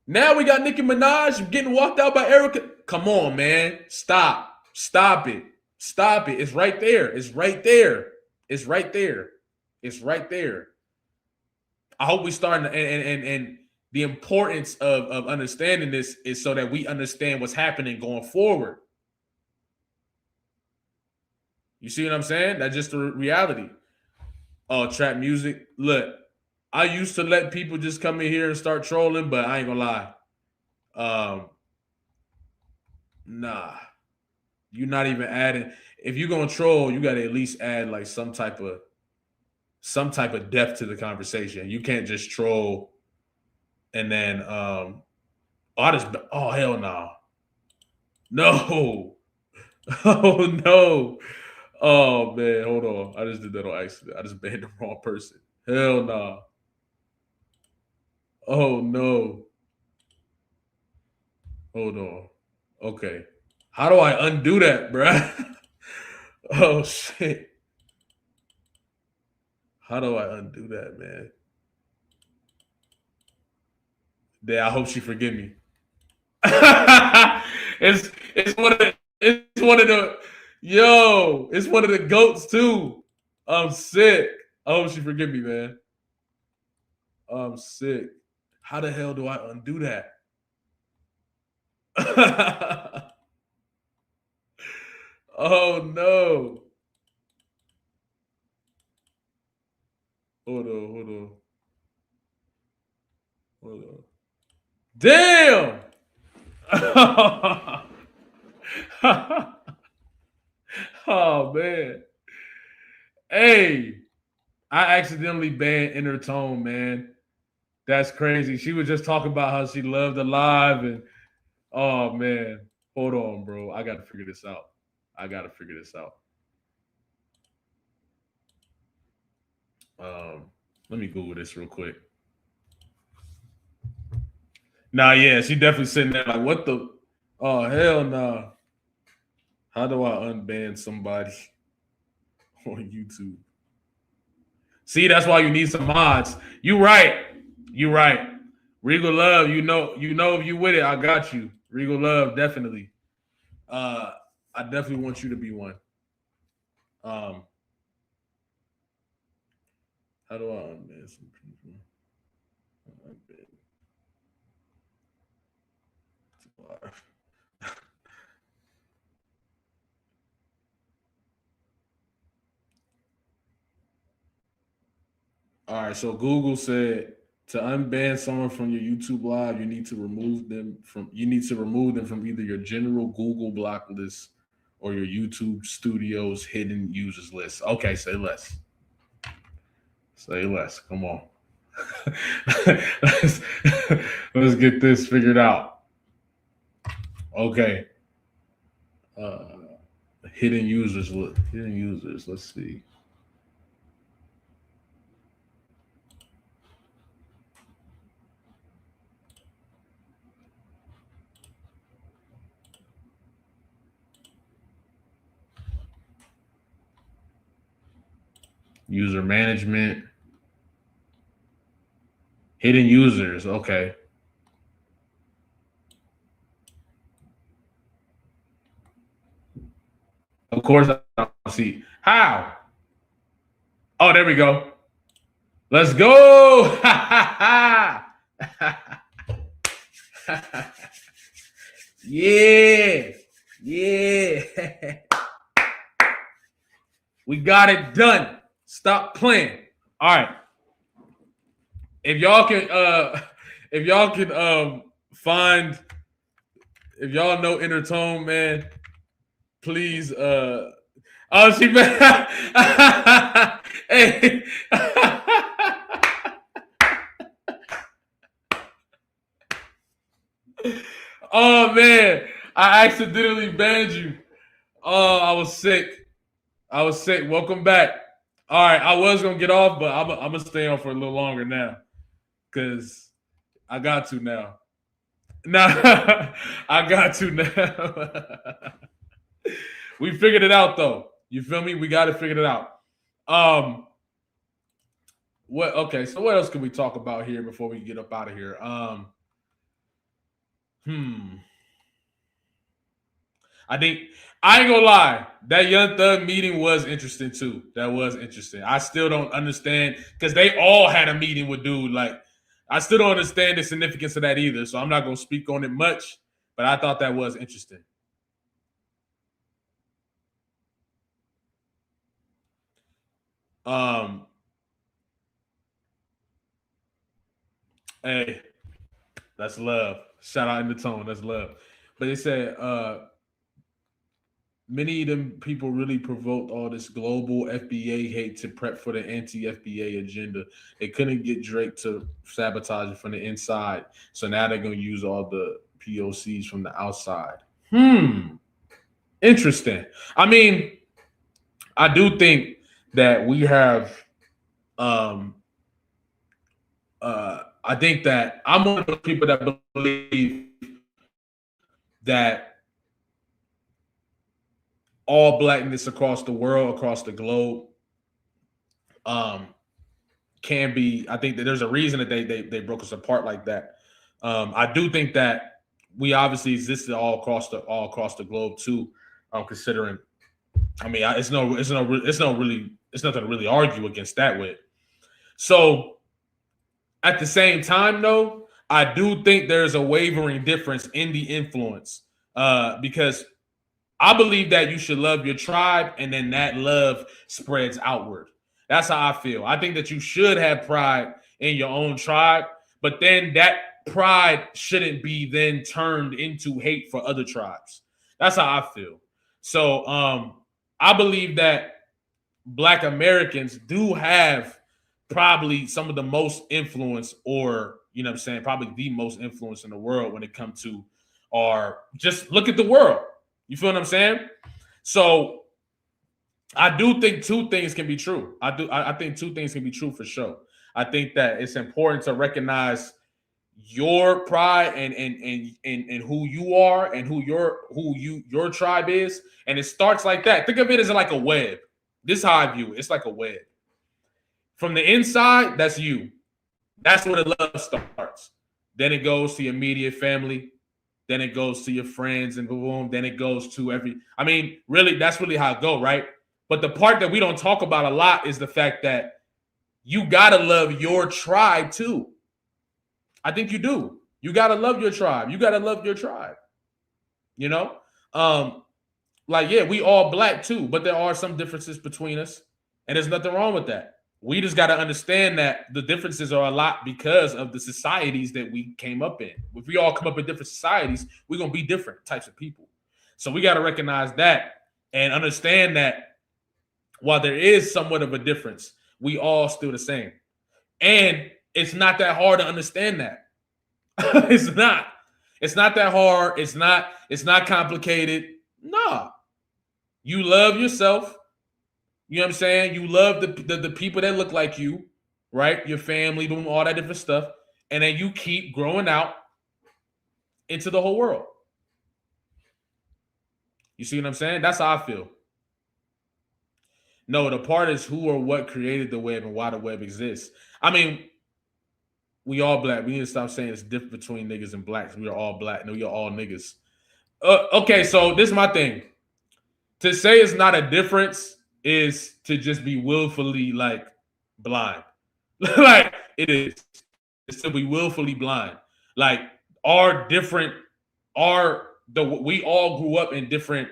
now we got Nicki Minaj getting walked out by Erika. Come on, man. Stop. Stop it. Stop it. It's right there. It's right there. It's right there. It's right there. I hope we start and the importance of understanding this is so that we understand what's happening going forward. You see what I'm saying? That's just the reality. Oh, trap music. Look, I used to let people just come in here and start trolling, but I ain't gonna lie. Nah. You're not even adding. If you're gonna troll, you gotta at least add like some type of depth to the conversation. You can't just troll and then oh hell no. No. Oh no. Oh man, hold on. I just did that on accident. I just banned the wrong person. Hell no. Nah. Oh no. Hold on. Okay. How do I undo that, bruh? Oh shit. How do I undo that, man? Yeah, I hope she forgive me. it's one of the goats too. I'm sick. I hope she forgive me, man. I'm sick. How the hell do I undo that? Oh no. Hold on. Damn. Oh man. Hey, I accidentally banned Inner Tone, man. That's crazy. She was just talking about how she loved Alive and oh man. Hold on, bro. I gotta figure this out. Let me Google this real quick. Nah, yeah, she definitely sitting there like, what the? Oh, hell nah. How do I unban somebody on YouTube? See, that's why you need some mods. You right. Regal Love, you know if you with it, I got you. Regal Love, definitely. I definitely want you to be one. How do I unban some people? All right, so Google said to unban someone from your YouTube live, you need to remove them from either your general Google block list or your YouTube Studios hidden users list. Okay, say less. Come on. let's get this figured out. Okay. Hidden users. Let's see. User management. Hidden users. Okay. Of course, I don't see how. Oh, there we go. Let's go. Yeah. We got it done. Stop playing. All right. If y'all can if y'all can find, if y'all know Intertone, man, please oh, she hey. Oh man, I accidentally banned you. Oh, I was sick. Welcome back. All right, I was gonna get off, but I'm gonna stay on for a little longer now, cause I got to now. Nah, I got to now. We figured it out though. You feel me? We got to figure it out. What? Okay, so what else can we talk about here before we get up out of here? I think I ain't gonna lie. That Young Thug meeting was interesting too. That was interesting. I still don't understand because they all had a meeting with dude. Like, I still don't understand the significance of that either. So I'm not gonna speak on it much. But I thought that was interesting. Hey, that's love. Shout out in the tone. That's love. But they said many of them people really provoked all this global FBA hate to prep for the anti-FBA agenda. They couldn't get Drake to sabotage it from the inside. So now they're going to use all the POCs from the outside. Interesting. I mean, I do think that we have I think that I'm one of those people that believe that all blackness across the world, across the globe, can be. I think that there's a reason that they broke us apart like that. I do think that we obviously existed all across the globe too. Considering, I mean, it's nothing to really argue against that with. So at the same time, though, I do think there's a wavering difference in the influence because I believe that you should love your tribe and then that love spreads outward. That's how I feel. I think that you should have pride in your own tribe, but then that pride shouldn't be then turned into hate for other tribes. That's how I feel. So I believe that Black Americans do have probably some of the most influence, or probably the most influence in the world when it comes to, or just look at the world. You feel what I'm saying? So I do think two things can be true. I think two things can be true for sure. I think that it's important to recognize your pride and who you are and who your tribe is, and it starts like that. Think of it as like a web. This is how I view it. It's like a web. From the inside, that's you. That's where the love starts. Then it goes to your immediate family. Then it goes to your friends, and boom. Then it goes to really, that's really how it goes, right? But the part that we don't talk about a lot is the fact that you gotta love your tribe too. I think you do. You gotta love your tribe. You gotta love your tribe. We all Black too, but there are some differences between us, and there's nothing wrong with that. We just got to understand that the differences are a lot because of the societies that we came up in. If we all come up in different societies, we're going to be different types of people. So we got to recognize that and understand that while there is somewhat of a difference, we all still the same. And it's not that hard to understand that. It's not. It's not that hard. It's not complicated. No. You love yourself. You know what I'm saying? You love the people that look like you, right? Your family, doing all that different stuff. And then you keep growing out into the whole world. You see what I'm saying? That's how I feel. No, the part is who or what created the web and why the web exists. I mean, we all Black. We need to stop saying it's different between niggas and Blacks. We are all Black. No, we are all niggas. Okay, so this is my thing. To say it's not a difference is to just be willfully blind. Like it is. It's to be willfully blind. Like we all grew up in different,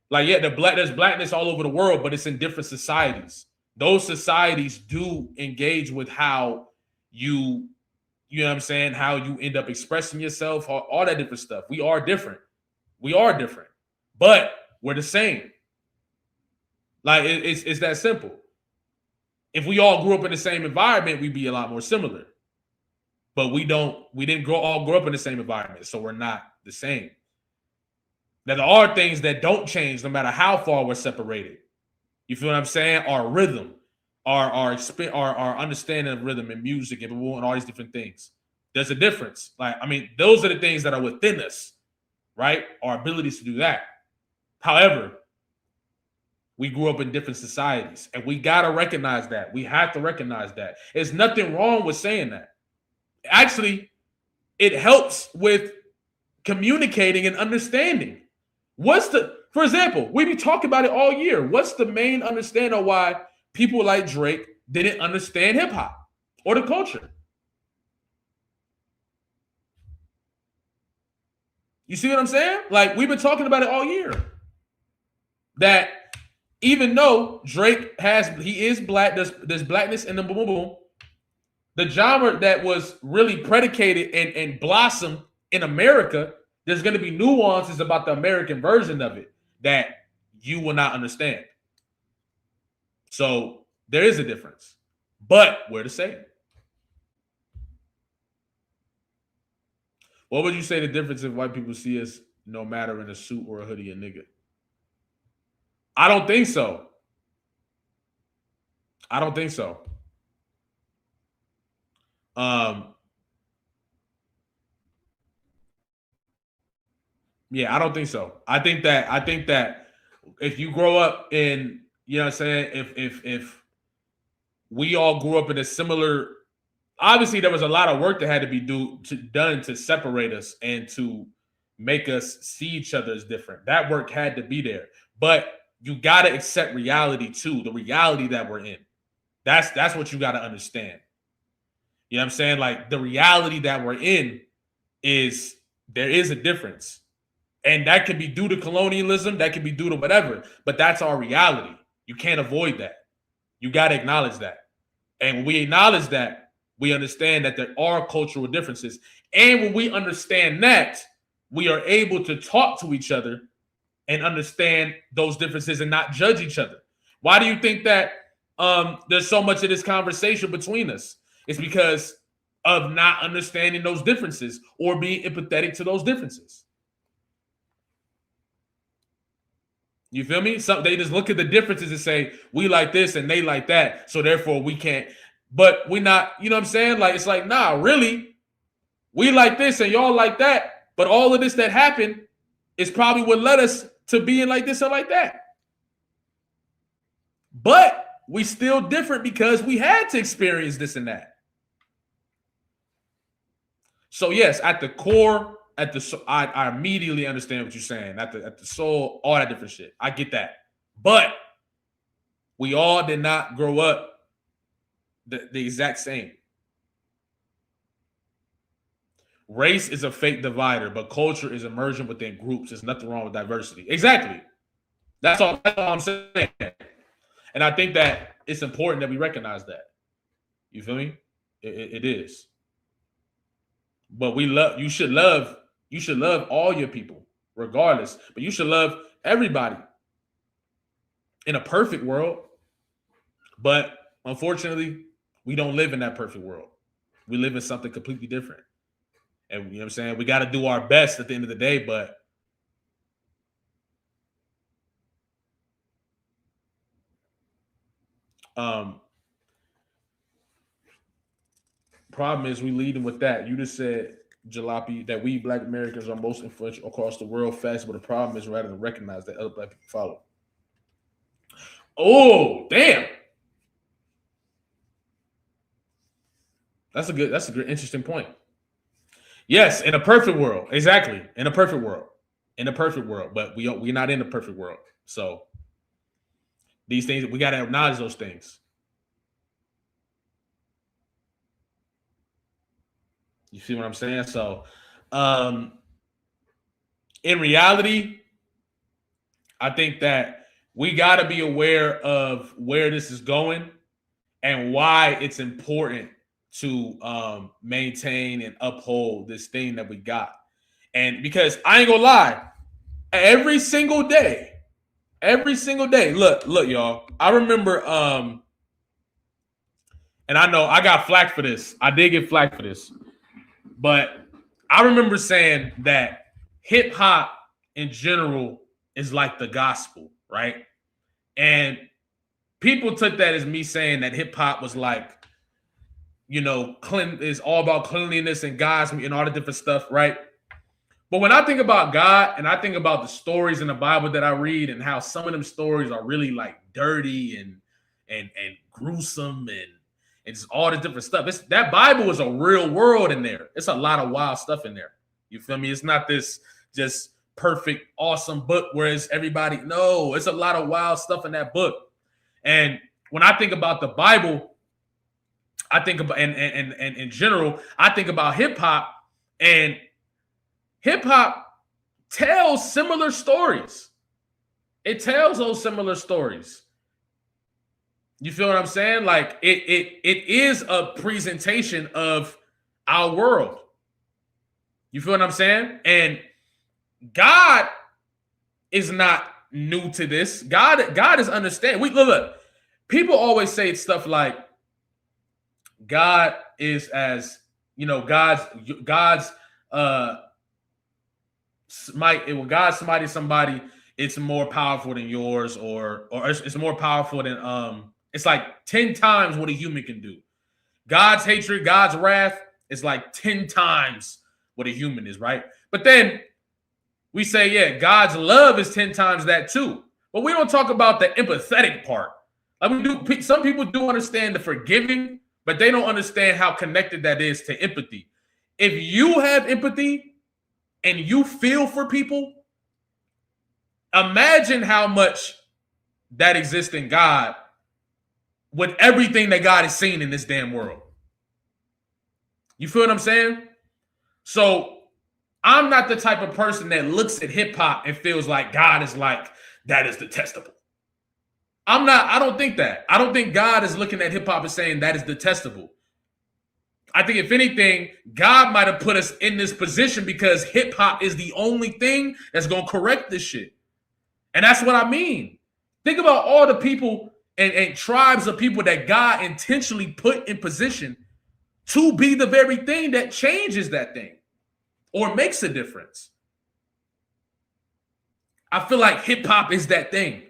there's blackness all over the world, but it's in different societies. Those societies do engage with how you you know what I'm saying, how you end up expressing yourself, all that different stuff. We are different. We are different, but we're the same. Like it's that simple. If we all grew up in the same environment, we'd be a lot more similar. But we didn't all grow up in the same environment, so we're not the same. Now, there are things that don't change no matter how far we're separated. You feel what I'm saying? Our rhythm, our understanding of rhythm and music and all these different things. There's a difference. Like, I mean, those are the things that are within us, right? Our abilities to do that. However, we grew up in different societies, and we got to recognize that. We have to recognize that. There's nothing wrong with saying that. Actually, it helps with communicating and understanding. For example, we be talking about it all year. What's the main understanding of why people like Drake didn't understand hip hop or the culture? You see what I'm saying? Like, we've been talking about it all year. That even though Drake he is black, there's blackness in the boom boom boom. The genre that was really predicated and blossomed in America, there's going to be nuances about the American version of it that you will not understand. So there is a difference, but we're the same. What would you say the difference if white people see us no matter in a suit or a hoodie, a nigga? I don't think so. I don't think so. Yeah, I don't think so. I think that if you grow up in, you know what I'm saying, if we all grew up in a similar, obviously there was a lot of work that had to be done to separate us and to make us see each other as different. That work had to be there. But you got to accept reality too, the reality that we're in. That's what you got to understand. You know what I'm saying? Like, the reality that we're in is there is a difference. And that could be due to colonialism. That could be due to whatever. But that's our reality. You can't avoid that. You got to acknowledge that. And when we acknowledge that, we understand that there are cultural differences. And when we understand that, we are able to talk to each other and understand those differences and not judge each other. Why do you think that there's so much of this conversation between us? It's because of not understanding those differences or being empathetic to those differences. You feel me? They just look at the differences and say, we like this and they like that, so therefore we can't. But we're not, you know what I'm saying? Like, it's like, nah, really? We like this and y'all like that, but all of this that happened is probably what led us to being like this and like that. But we still different because we had to experience this and that. So yes, at the core, I immediately understand what you're saying. At the soul, all that different shit. I get that. But we all did not grow up the exact same. Race is a fake divider, but culture is emerging within groups. There's nothing wrong with diversity. Exactly. That's all I'm saying. And I think that it's important that we recognize that. You feel me? It is. But you should love all your people, regardless. But you should love everybody in a perfect world. But unfortunately, we don't live in that perfect world. We live in something completely different. And you know what I'm saying? We got to do our best at the end of the day, but problem is we leading with that. You just said, Jalopy, that we Black Americans are most influential across the world fast, but the problem is rather than recognize that other Black people follow. Oh, damn. That's a good, interesting point. Yes, in a perfect world. Exactly. In a perfect world. But we're not in a perfect world. So these things, we got to acknowledge those things. You see what I'm saying? So in reality, I think that we got to be aware of where this is going and why it's important to maintain and uphold this thing that we got. And because I ain't gonna lie, every single day, look, y'all. I remember, and I know I got flack for this. I did get flack for this, but I remember saying that hip hop in general is like the gospel, right? And people took that as me saying that hip hop was like, you know, is all about cleanliness and God's and all the different stuff, right? But when I think about God and I think about the stories in the Bible that I read and how some of them stories are really like dirty and gruesome and just all the different stuff. That Bible is a real world in there. It's a lot of wild stuff in there. You feel me? It's not this just perfect, awesome book where it's everybody. No, it's a lot of wild stuff in that book. And when I think about the Bible, I think about and in general, I think about hip hop, and hip hop tells similar stories. It tells those similar stories. You feel what I'm saying? Like it is a presentation of our world. You feel what I'm saying? And God is not new to this. God is understanding. Look. People always say stuff like God is as, you know, God's smiting somebody, it's more powerful than yours, or it's more powerful than it's like 10 times what a human can do. God's hatred, God's wrath is like 10 times what a human is, right? But then we say, yeah, God's love is 10 times that too. But we don't talk about the empathetic part. Like we do, some people do understand the forgiving, but they don't understand how connected that is to empathy. If you have empathy and you feel for people, imagine how much that exists in God with everything that God has seen in this damn world. You feel what I'm saying? So I'm not the type of person that looks at hip hop and feels like God is like, that is detestable. I don't think that. I don't think God is looking at hip hop and saying that is detestable. I think if anything, God might have put us in this position because hip hop is the only thing that's going to correct this shit. And that's what I mean. Think about all the people and tribes of people that God intentionally put in position to be the very thing that changes that thing or makes a difference. I feel like hip hop is that thing.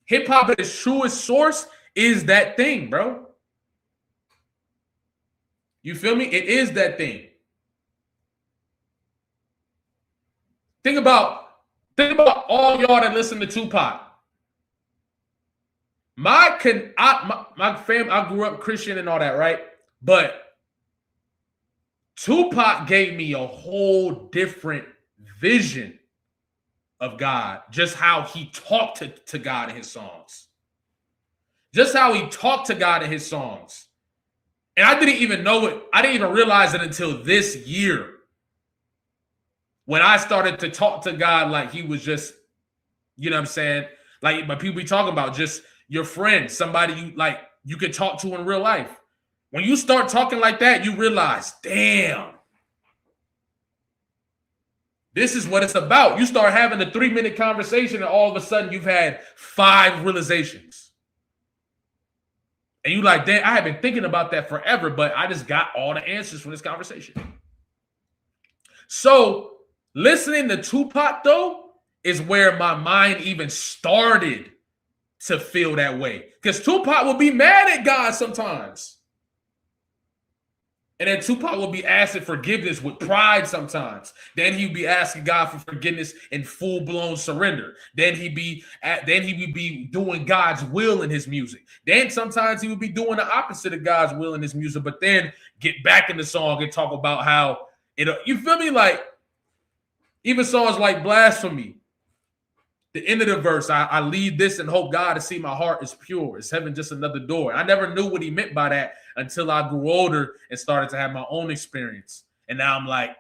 Hip hop at its truest source is that thing, bro. You feel me? It is that thing. Think about all y'all that listen to Tupac. My fam, I grew up Christian and all that, right? But Tupac gave me a whole different vision of God, just how he talked to God in his songs. Just how he talked to God in his songs. And I didn't even know it. I didn't even realize it until this year when I started to talk to God like he was just, you know what I'm saying? Like, but people be talking about just your friend, somebody you could talk to in real life. When you start talking like that, you realize, damn, this is what it's about. You start having a 3-minute conversation and all of a sudden you've had 5 realizations. And you like, damn, I have been thinking about that forever, but I just got all the answers from this conversation. So listening to Tupac, though, is where my mind even started to feel that way. Because Tupac will be mad at God sometimes. And then Tupac will be asking forgiveness with pride sometimes. Then he'd be asking God for forgiveness in full-blown surrender. Then he would be doing God's will in his music. Then sometimes he would be doing the opposite of God's will in his music, but then get back in the song and talk about how you feel me? Like even songs like Blasphemy. The end of the verse, I leave this and hope God to see my heart is pure. Is heaven just another door? I never knew what he meant by that until I grew older and started to have my own experience. And now I'm like,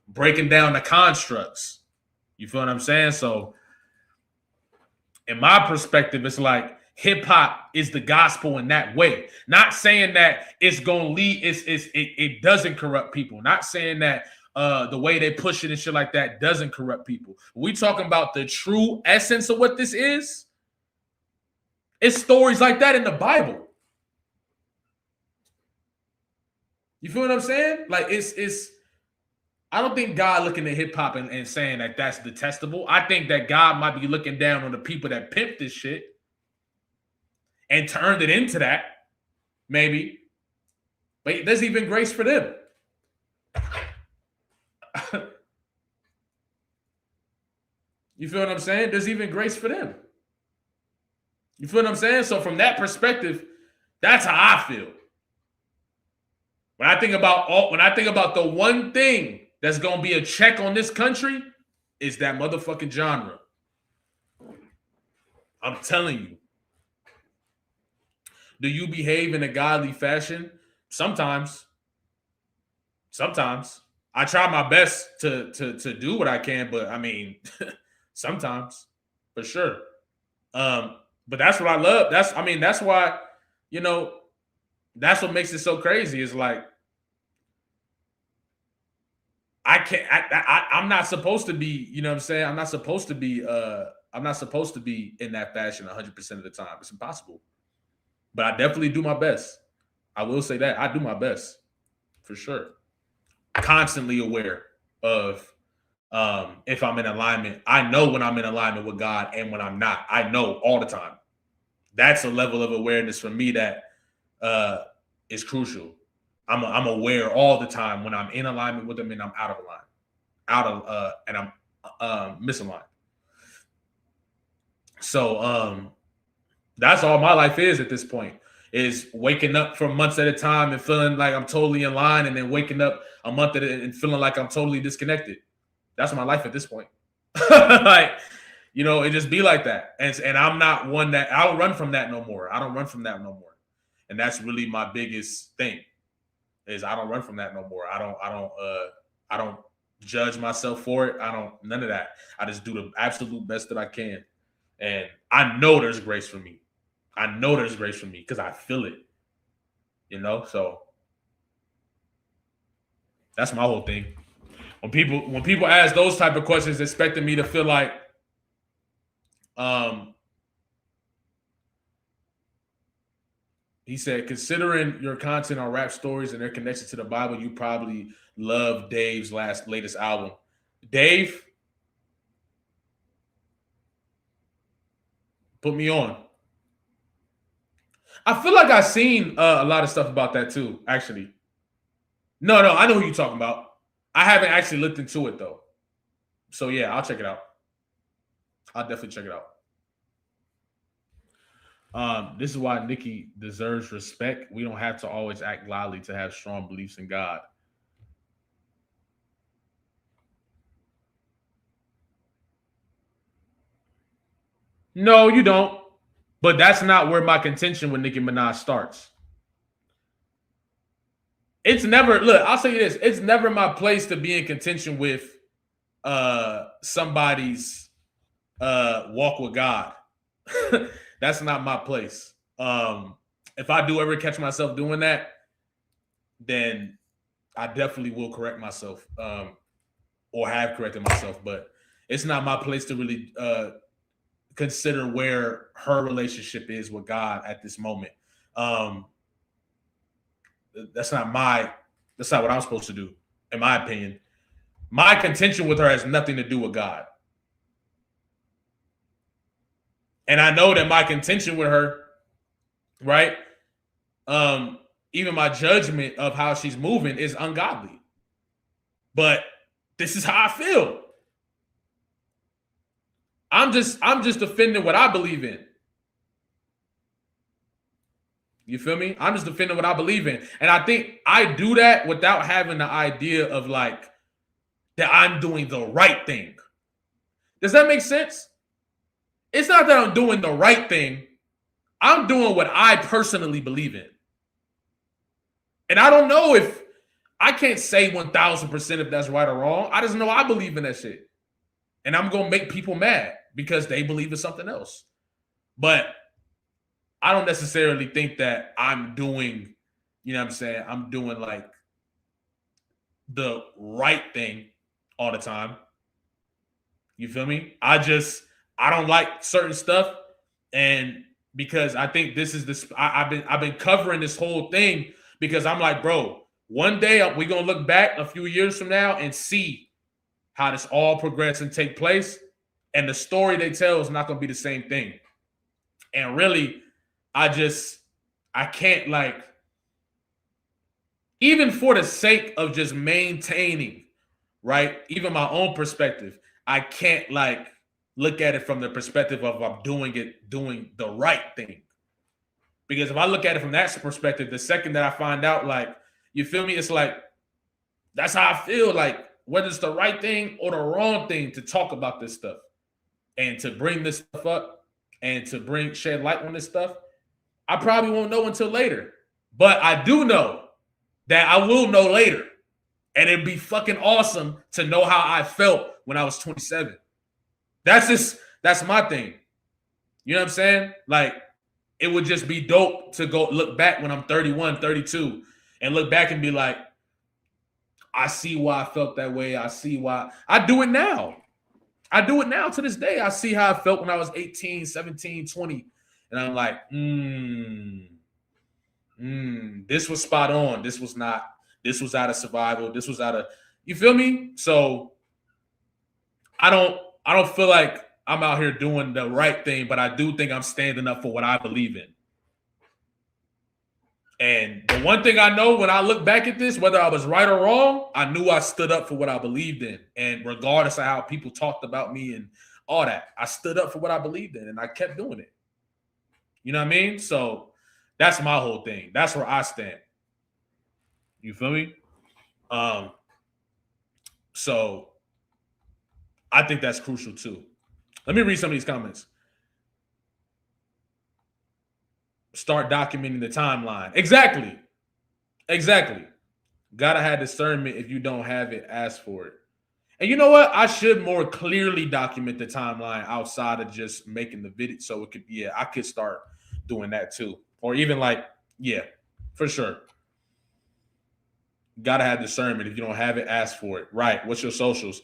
breaking down the constructs. You feel what I'm saying? So in my perspective, it's like hip hop is the gospel in that way. Not saying that it's gonna lead, it doesn't corrupt people. Not saying that the way they push it and shit like that doesn't corrupt people. We talking about the true essence of what this is. It's stories like that in the Bible. You feel what I'm saying? Like it's. I don't think God looking at hip hop and saying that that's detestable. I think that God might be looking down on the people that pimped this shit and turned it into that, maybe. But there's even grace for them. You feel what I'm saying? There's even grace for them. You feel what I'm saying? So from that perspective, that's how I feel. When I think about the one thing that's gonna be a check on this country, is that motherfucking genre. I'm telling you. Do you behave in a godly fashion? Sometimes. Sometimes. I try my best to do what I can, but I mean, sometimes, for sure. But that's what I love. That's why, that's what makes it so crazy. Is like, I'm not supposed to be, you know what I'm saying? I'm not supposed to be in that fashion 100% of the time. It's impossible. But I definitely do my best. I will say that. I do my best. For sure. Constantly aware of if I'm in alignment. I know when I'm in alignment with God and when I'm not. I know all the time. That's a level of awareness for me that is crucial. I'm aware all the time when I'm in alignment with Him and I'm out of line, and I'm misaligned. So that's all my life is at this point, is waking up for months at a time and feeling like I'm totally in line, and then waking up a month at it and feeling like I'm totally disconnected. That's my life at this point. Like, it just be like that. And I'm not one that I don't run from that no more. I don't run from that no more. And that's really my biggest thing, is I don't run from that no more. I don't judge myself for it. None of that. I just do the absolute best that I can. And I know there's grace for me. I know there's grace for me because I feel it. So that's my whole thing. When people ask those type of questions, expecting me to feel like he said, considering your content on rap stories and their connection to the Bible, you probably love Dave's latest album. Dave, put me on. I feel like I've seen a lot of stuff about that too, actually. No, I know who you're talking about. I haven't actually looked into it though. So yeah, I'll check it out. I'll definitely check it out. This is why Nicki deserves respect. We don't have to always act godly to have strong beliefs in God. No, you don't. But that's not where my contention with Nicki Minaj starts. It's never, look, I'll say this. It's never my place to be in contention with somebody's walk with God. That's not my place. If I do ever catch myself doing that, then I definitely will correct myself, or have corrected myself. But it's not my place to really consider where her relationship is with God at this moment. That's not what I'm supposed to do, in my opinion. My contention with her has nothing to do with God. And I know that my contention with her, right? Even my judgment of how she's moving is ungodly. But this is how I feel. I'm just defending what I believe in. You feel me? I'm just defending what I believe in. And I think I do that without having the idea of like that I'm doing the right thing. Does that make sense? It's not that I'm doing the right thing. I'm doing what I personally believe in. And I don't know if I can't say 1000% if that's right or wrong. I just know I believe in that shit. And I'm going to make people mad because they believe in something else. But I don't necessarily think that I'm doing, you know what I'm saying? I'm doing like the right thing all the time. You feel me? I don't like certain stuff, and because I think this is this I've been covering this whole thing because I'm like, bro, one day we're gonna look back a few years from now and see how this all progress and take place, and the story they tell is not gonna be the same thing. And really, I can't like, even for the sake of just maintaining, right? Even my own perspective, I can't like look at it from the perspective of I'm doing the right thing. Because if I look at it from that perspective, the second that I find out, like, you feel me? It's like, that's how I feel, like, whether it's the right thing or the wrong thing to talk about this stuff and to bring this stuff up and to shed light on this stuff, I probably won't know until later. But I do know that I will know later. And it'd be fucking awesome to know how I felt when I was 27. That's my thing. You know what I'm saying? Like, it would just be dope to go look back when I'm 31, 32, and look back and be like, I see why I felt that way. I see why. I do it now. I do it now to this day. I see how I felt when I was 18, 17, 20. And I'm like, this was spot on. This was not. This was out of survival. This was out of, you feel me? So I don't feel like I'm out here doing the right thing, but I do think I'm standing up for what I believe in. And the one thing I know when I look back at this, whether I was right or wrong, I knew I stood up for what I believed in. And regardless of how people talked about me and all that, I stood up for what I believed in and I kept doing it. You know what I mean? So that's my whole thing. That's where I stand. You feel me? So I think that's crucial too. Let me read some of these comments. Start documenting the timeline. Exactly. Gotta have discernment. If you don't have it, ask for it. And you know what? I should more clearly document the timeline outside of just making the video. So it could, I could start doing that too. Or even like, for sure. Gotta have discernment. If you don't have it, ask for it. Right. What's your socials?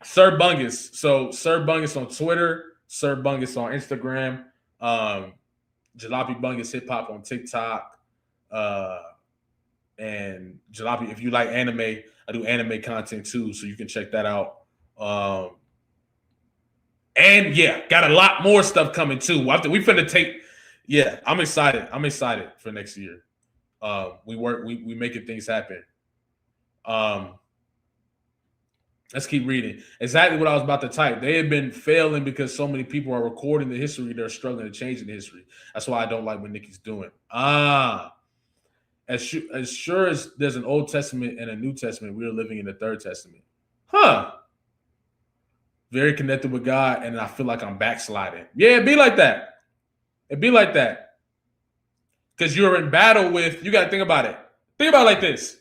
Sir Bungus. So Sir Bungus on Twitter, Sir Bungus on Instagram, Jalopy Bungus Hip Hop on TikTok, and Jalopy. If you like anime, I do anime content too, so you can check that out. And got a lot more stuff coming too. We finna take. I'm excited. I'm excited for next year. We making things happen. Let's keep reading. Exactly what I was about to type. They have been failing because so many people are recording the history. They're struggling to change the history. That's why I don't like what Nicki's doing. As sure as there's an Old Testament and a New Testament, we are living in the Third Testament. Very connected with God, and I feel like I'm backsliding. Yeah, it'd be like that. Because you're in battle with, you got to think about it. Think about it like this.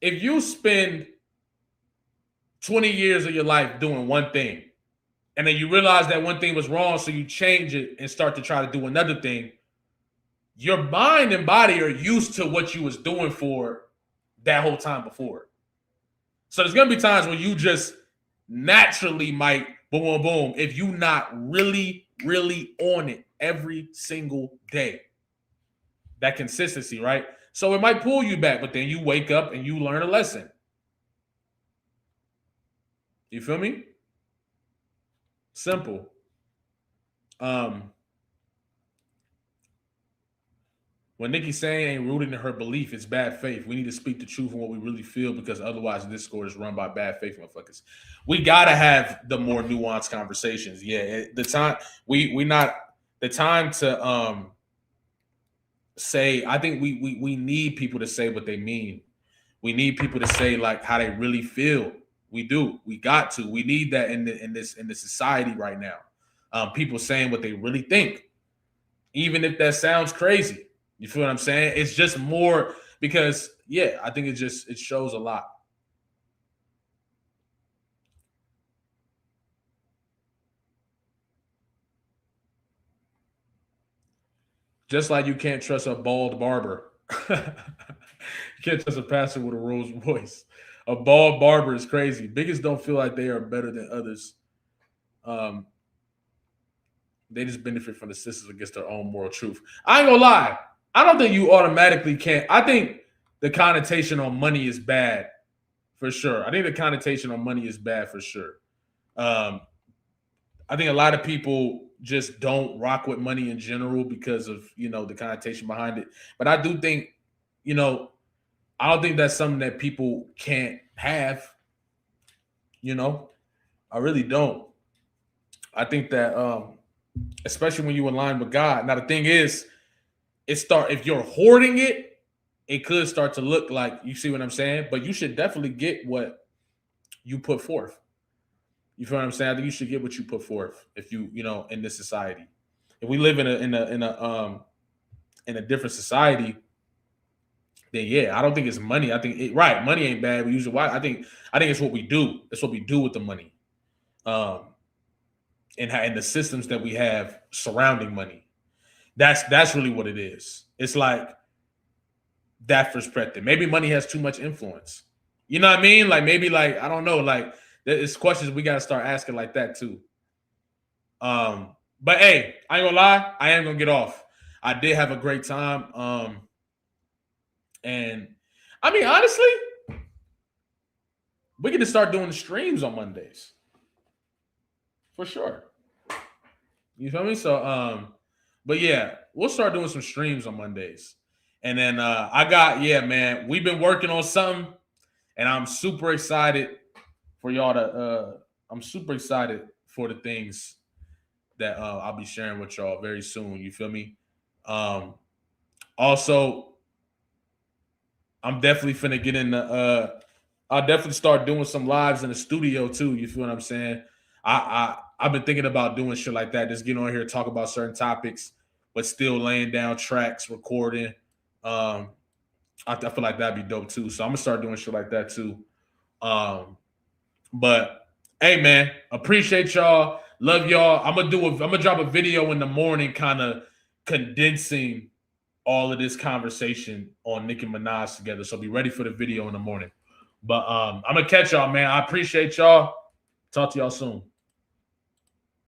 If you spend 20 years of your life doing one thing, and then you realize that one thing was wrong, so you change it and start to try to do another thing, your mind and body are used to what you was doing for that whole time before. So there's going to be times when you just naturally might boom, boom, boom, if you not really, really on it every single day. That consistency, right? So it might pull you back, but then you wake up and you learn a lesson. You feel me? Simple. When Nicki's saying ain't rooted in her belief, it's bad faith. We need to speak the truth on what we really feel, because otherwise this score is run by bad faith motherfuckers. We gotta have the more nuanced conversations. The time we not the time to say. I think we need people to say what they mean. We need people to say like how they really feel. We do. We got to. We need that in the society right now. People saying what they really think, even if that sounds crazy. You feel what I'm saying? It's just more because, I think it shows a lot. Just like you can't trust a bald barber. You can't trust a pastor with a Rolls Royce. A bald barber is crazy. Bigots don't feel like they are better than others. They just benefit from the systems against their own moral truth. I ain't gonna lie. I don't think you automatically can't. I think the connotation on money is bad for sure. I think the connotation on money is bad for sure. I think a lot of people just don't rock with money in general because of, the connotation behind it. But I do think, I don't think that's something that people can't have. I really don't. I think that, especially when you align with God. Now, the thing is, if you're hoarding it, it could start to look like, you see what I'm saying? But you should definitely get what you put forth. You feel what I'm saying? I think you should get what you put forth if you in this society. If we live in a different society, then yeah, I don't think it's money. I think money ain't bad. We usually I think it's what we do. It's what we do with the money. And the systems that we have surrounding money. That's really what it is. It's like that perspective. Maybe money has too much influence. You know what I mean? Like maybe I don't know, it's questions we gotta start asking like that too. But hey, I ain't gonna lie, I am gonna get off. I did have a great time. And I mean honestly, we can just start doing the streams on Mondays. For sure. You feel me? So but yeah, we'll start doing some streams on Mondays. And then man, we've been working on something, and I'm super excited for y'all to I'm super excited for the things that I'll be sharing with y'all very soon. You feel me? Also, I'm definitely finna get in the I'll definitely start doing some lives in the studio too. You feel what I'm saying? I've been thinking about doing shit like that, just getting on here, talk about certain topics, but still laying down tracks, recording. I feel like that'd be dope too. So I'm gonna start doing shit like that too. But hey man, appreciate y'all. Love y'all. I'm gonna drop a video in the morning, kind of condensing all of this conversation on Nicki Minaj together. So be ready for the video in the morning. But I'm gonna catch y'all, man. I appreciate y'all. Talk to y'all soon.